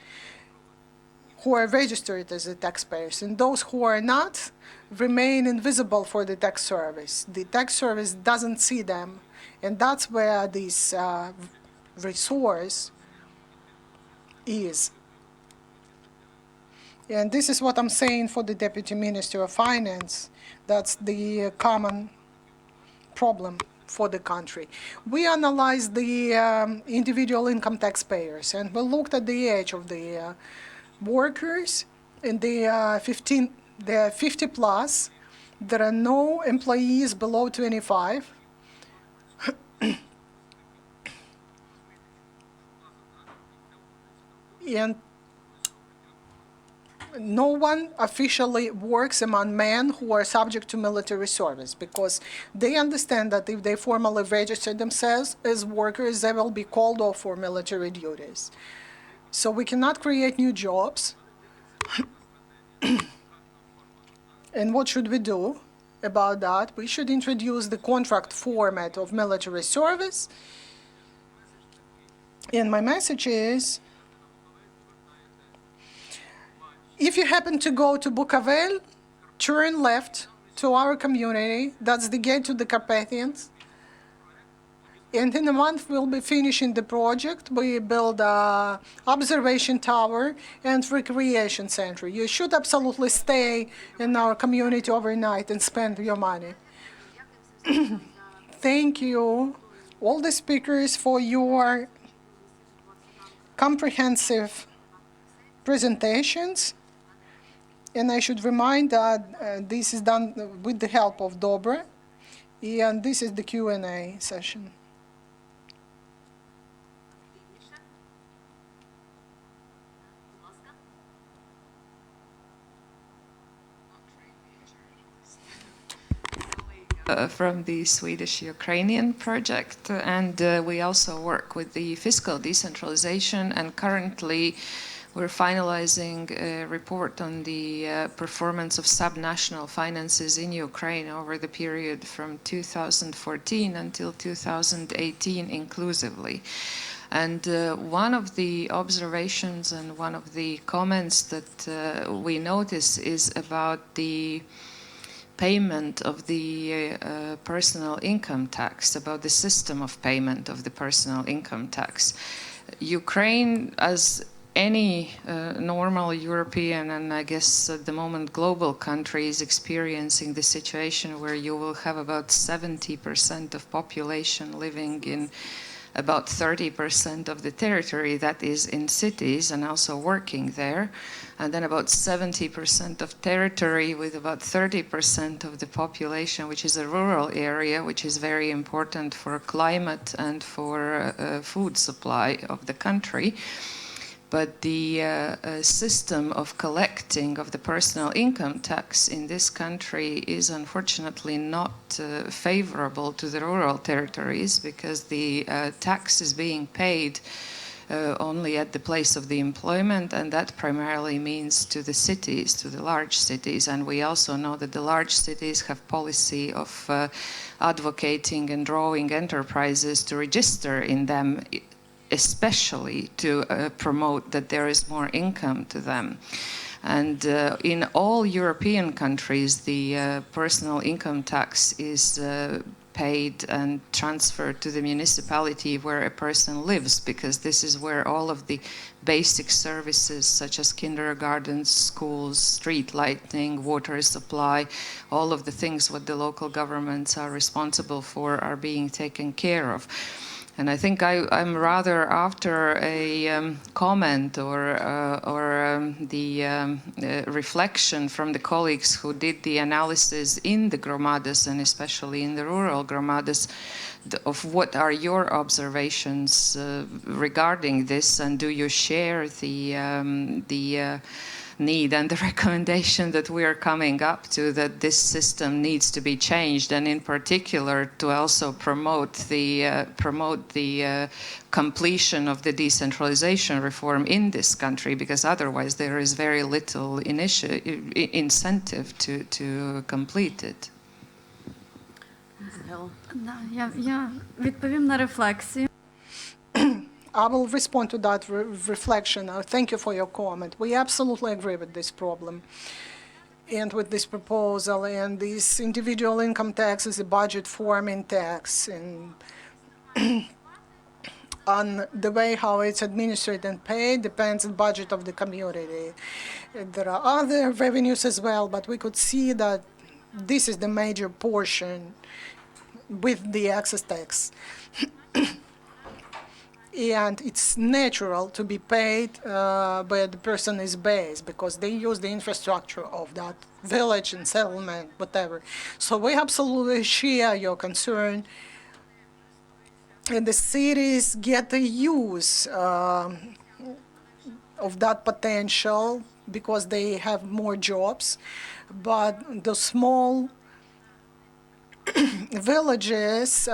who are registered as the taxpayers, and those who are not remain invisible for the tax service. The tax service doesn't see them, and that's where this resource is. And this is what I'm saying for the Deputy Minister of Finance. That's the common problem for the country. We analyzed the individual income taxpayers, and we looked at the age of the workers in the 50 plus. There are no employees below 25. And no one officially works among men who are subject to military service, because they understand that if they formally register themselves as workers, they will be called off for military duties. So we cannot create new jobs. And what should we do about that? We should introduce the contract format of military service. And my message is, if you happen to go to Bukovel, turn left to our community. That's the gate to the Carpathians. And in a month, we'll be finishing the project. We build an observation tower and recreation center. You should absolutely stay in our community overnight and spend your money. Thank you, all the speakers, for your comprehensive presentations. And I should remind that this is done with the help of Dobre, and this is the Q&A session. from the Swedish-Ukrainian project, and we also work with the fiscal decentralization, and currently we're finalizing a report on the performance of subnational finances in Ukraine over the period from 2014 until 2018 inclusively. And one of the observations and one of the comments that we notice is about the payment of the personal income tax, about the system of payment of the personal income tax. Ukraine, as any normal European and I guess at the moment global country, is experiencing the situation where you will have about 70% of population living in about 30% of the territory that is in cities and also working there, and then about 70% of territory with about 30% of the population, which is a rural area, which is very important for climate and for food supply of the country. But the system of collecting of the personal income tax in this country is unfortunately not favorable to the rural territories, because the tax is being paid only at the place of the employment, and that primarily means to the cities, to the large cities. And we also know that the large cities have policy of advocating and drawing enterprises to register in them, especially to promote that there is more income to them. And in all European countries, the personal income tax is paid and transferred to the municipality where a person lives, because this is where all of the basic services such as kindergartens, schools, street lighting, water supply, all of the things what the local governments are responsible for are being taken care of. And I think I'm rather after a comment or the reflection from the colleagues who did the analysis in the gromadas, and especially in the rural gromadas, of what are your observations regarding this, and do you share the need and the recommendation that we are coming up to, that this system needs to be changed, and in particular to also promote the completion of the decentralization reform in this country, because otherwise there is very little incentive to complete it. Я відповім на рефлексію. I will respond to that reflection. Thank you for your comment. We absolutely agree with this problem and with this proposal. And this individual income tax is a budget forming tax, and on the way how it's administered and paid depends on the budget of the community. There are other revenues as well, but we could see that this is the major portion with the excess tax. And it's natural to be paid where the person is based, because they use the infrastructure of that village and settlement, whatever. So we absolutely share your concern. And the cities get the use of that potential because they have more jobs, but the small villages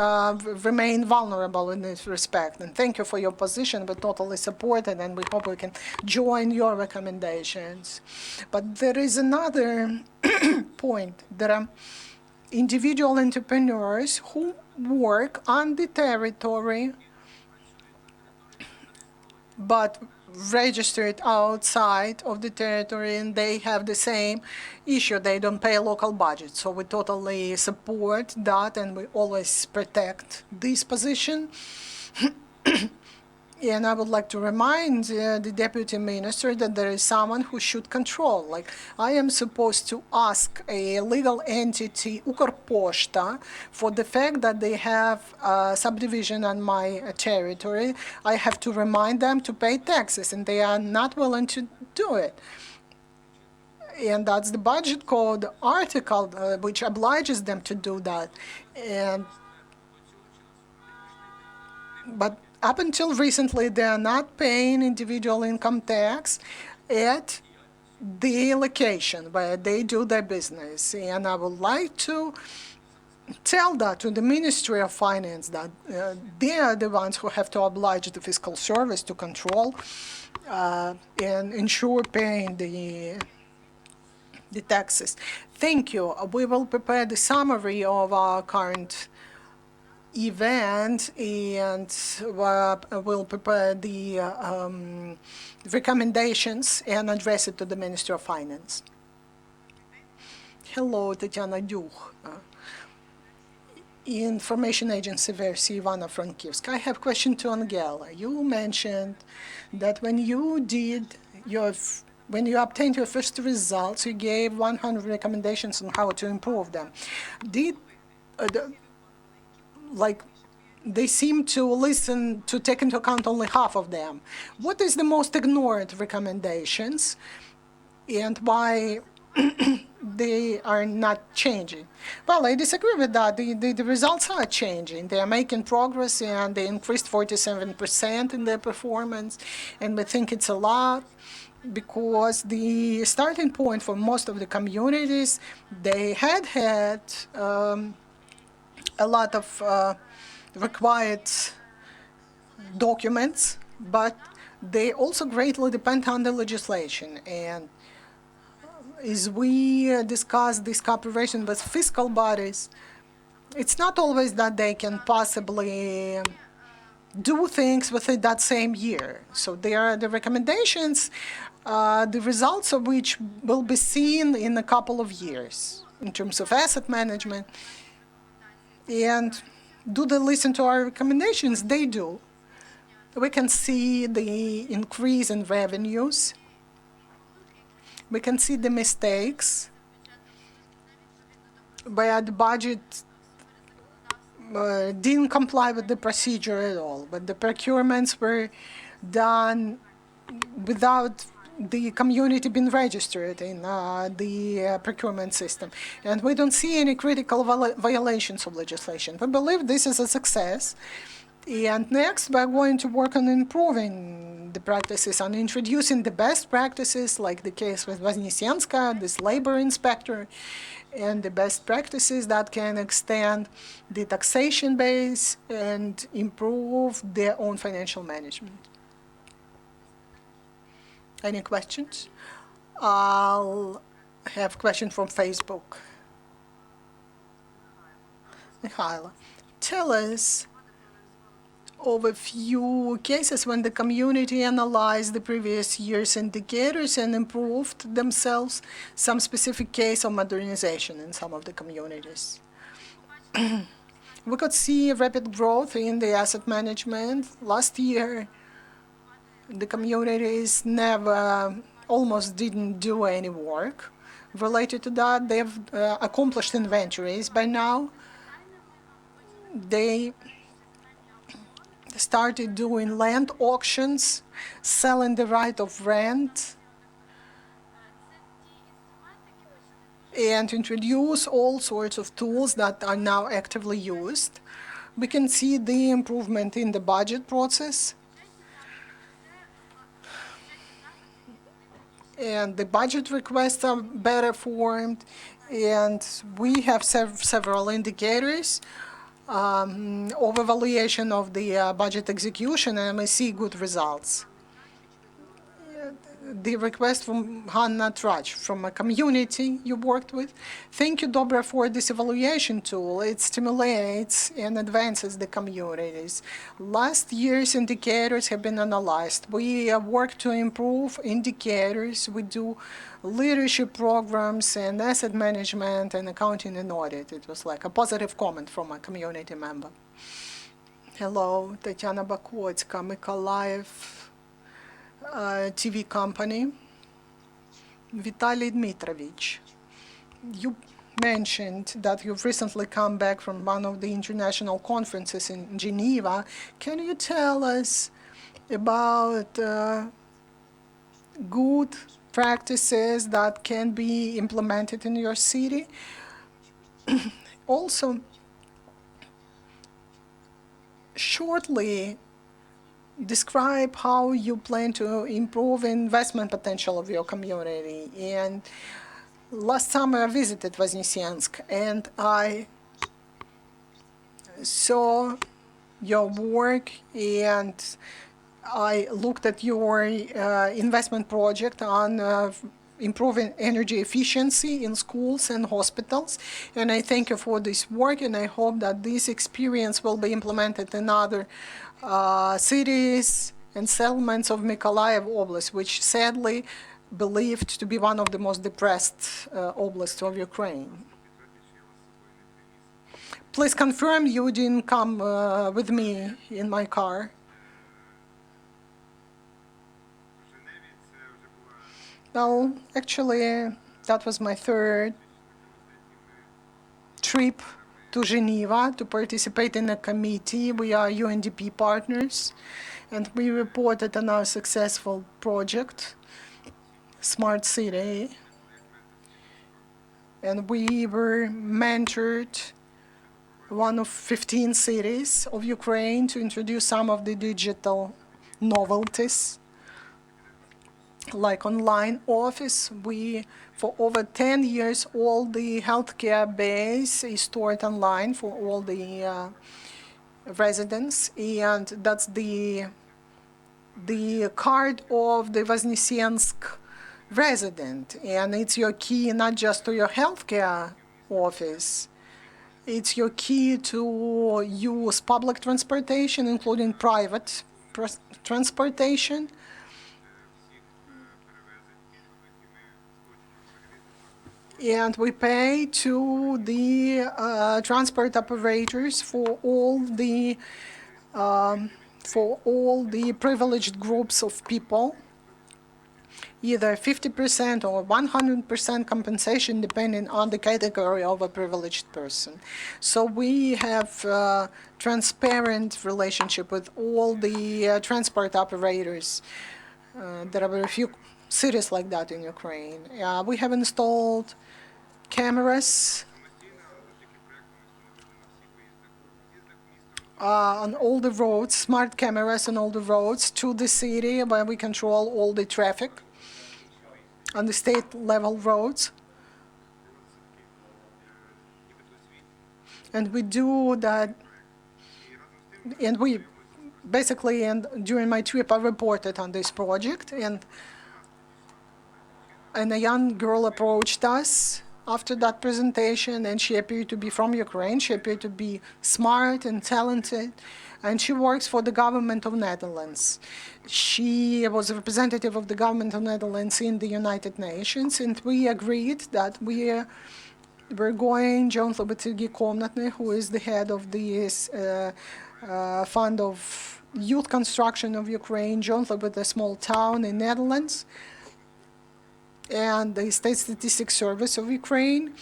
remain vulnerable in this respect. And thank you for your position. We totally support it, and we hope we can join your recommendations. But there is another point. There are individual entrepreneurs who work on the territory but registered outside of the territory, and they have the same issue. They don't pay local budget. So we totally support that, and we always protect this position. And I would like to remind the Deputy Minister that there is someone who should control. Like, I am supposed to ask a legal entity, Ukrposhta, for the fact that they have a subdivision on my territory. I have to remind them to pay taxes, and they are not willing to do it. And that's the budget code article which obliges them to do that. But up until recently, they are not paying individual income tax at the location where they do their business. And I would like to tell that to the Ministry of Finance, that they are the ones who have to oblige the fiscal service to control and ensure paying the taxes. Thank you. We will prepare the summary of our current event, and we'll prepare the recommendations and address it to the Ministry of Finance. Hello, Tatiana Duch. Information Agency Versi Ivano-Frankivsk. I have a question to Angela. You mentioned that when you obtained your first results, you gave 100 recommendations on how to improve them. They seem to take into account only half of them. What is the most ignored recommendations, and why they are not changing? Well, I disagree with that. The results are changing. They are making progress, and they increased 47% in their performance, and we think it's a lot, because the starting point for most of the communities, they had a lot of required documents, but they also greatly depend on the legislation. And as we discuss this cooperation with fiscal bodies, it's not always that they can possibly do things within that same year. So there are the recommendations, the results of which will be seen in a couple of years in terms of asset management. And do they listen to our recommendations? They do. We can see the increase in revenues. We can see the mistakes where the budget didn't comply with the procedure at all, but the procurements were done without the community being registered in the procurement system. And we don't see any critical violations of legislation. We believe this is a success. And next, we're going to work on improving the practices, on introducing the best practices, like the case with Voznesenska, this labor inspector, and the best practices that can extend the taxation base and improve their own financial management. Any questions? I'll have a question from Facebook. Mikhaila, tell us of a few cases when the community analyzed the previous year's indicators and improved themselves, some specific case of modernization in some of the communities. We could see rapid growth in the asset management. Last year, the communities almost didn't do any work related to that. They've accomplished inventories by now. They started doing land auctions, selling the right of rent, and introduce all sorts of tools that are now actively used. We can see the improvement in the budget process. And the budget requests are better formed, and we have several indicators of evaluation of the budget execution, and we see good results. The request from Hanna Trach, from a community you worked with. Thank you, Dobre, for this evaluation tool. It stimulates and advances the communities. Last year's indicators have been analyzed. We work to improve indicators. We do leadership programs and asset management and accounting and audit. It was like a positive comment from a community member. Hello, Tatiana Bakotska, Mykolaiv TV company. Vitaliy Dmitrovich, you mentioned that you've recently come back from one of the international conferences in Geneva. Can you tell us about good practices that can be implemented in your city? Also, shortly describe how you plan to improve investment potential of your community. And last summer I visited Voznesensk, and I saw your work and I looked at your investment project on improving energy efficiency in schools and hospitals. And I thank you for this work, and I hope that this experience will be implemented in other cities and settlements of Mykolaiv Oblast, which sadly believed to be one of the most depressed oblasts of Ukraine. Please confirm you didn't come with me in my car. Well, actually, that was my third trip to Geneva to participate in a committee. We are UNDP partners, and we reported on our successful project, Smart City. And we were mentored one of 15 cities of Ukraine to introduce some of the digital novelties, like online office. We, for over 10 years, all the healthcare base is stored online for all the residents, and that's the card of the Voznesenska resident, and it's your key not just to your healthcare office, it's your key to use public transportation, including private transportation. And we pay to the transport operators for all the privileged groups of people, either 50% or 100% compensation depending on the category of a privileged person. So we have a transparent relationship with all the transport operators. There are very few cities like that in Ukraine. We have installed cameras on all the roads, smart cameras on all the roads to the city, where we control all the traffic on the state level roads. And we do that, and we basically, and during my trip I reported on this project, and a young girl approached us after that presentation, and she appeared to be from Ukraine. She appeared to be smart and talented, and she works for the government of Netherlands. She was a representative of the government of Netherlands in the United Nations, and we agreed that we're going, John Komnatny, who is the head of the Fund of Youth Construction of Ukraine, John with a small town in Netherlands, and the State Statistics Service of Ukraine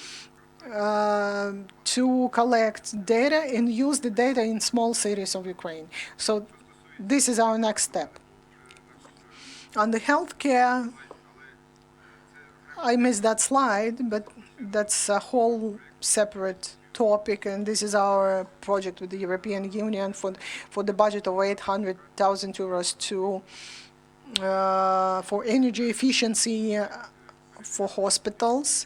to collect data and use the data in small cities of Ukraine. So this is our next step. On the healthcare, I missed that slide, but that's a whole separate topic, and this is our project with the European Union for the budget of 800,000 euros to for energy efficiency for hospitals.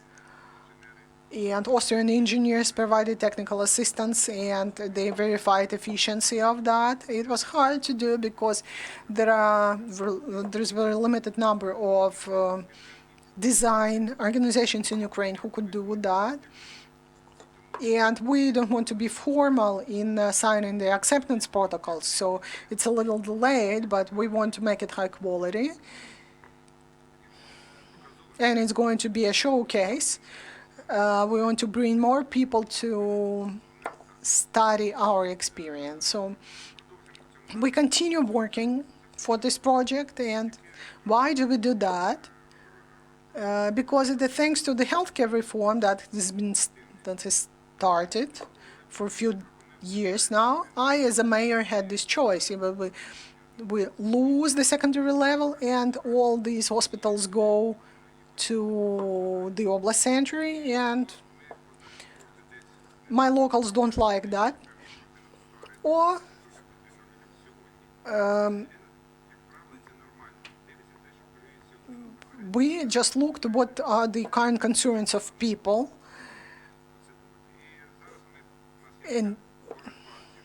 And Austrian engineers provided technical assistance, and they verified efficiency of that. It was hard to do because there's very limited number of design organizations in Ukraine who could do that. And we don't want to be formal in signing the acceptance protocols, so it's a little delayed, but we want to make it high quality. And it's going to be a showcase. We want to bring more people to study our experience. So we continue working for this project. And why do we do that? Because thanks to the healthcare reform that has started for a few years now, I as a mayor had this choice. We lose the secondary level and all these hospitals go to the Oblast Center, and my locals don't like that. Or we just looked what are the current concerns of people, and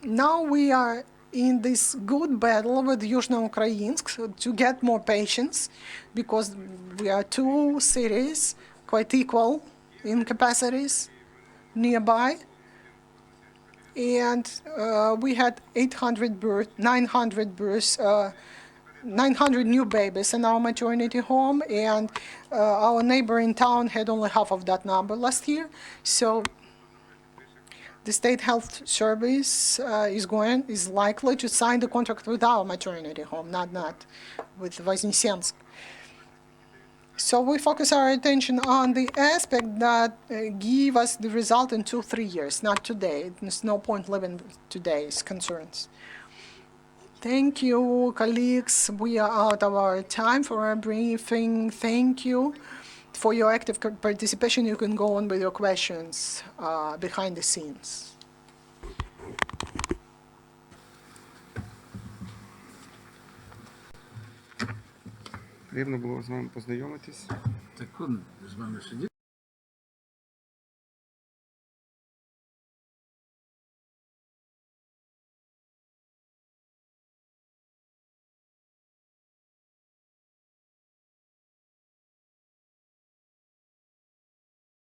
Now we are in this good battle with Yuzhno-Ukrainsk to get more patients, because we are two cities quite equal in capacities nearby. And we had 900 new babies in our maternity home, and our neighboring town had only half of that number last year. So the state health service is likely to sign the contract with our maternity home, not with Voznesenska. So we focus our attention on the aspect that give us the result in 2-3 years, not today. There's no point living with today's concerns. Thank you, colleagues. We are out of our time for our briefing. Thank you for your active participation. You can go on with your questions behind the scenes. Приємно було з вами познайомитись. Так, з вами сидіти.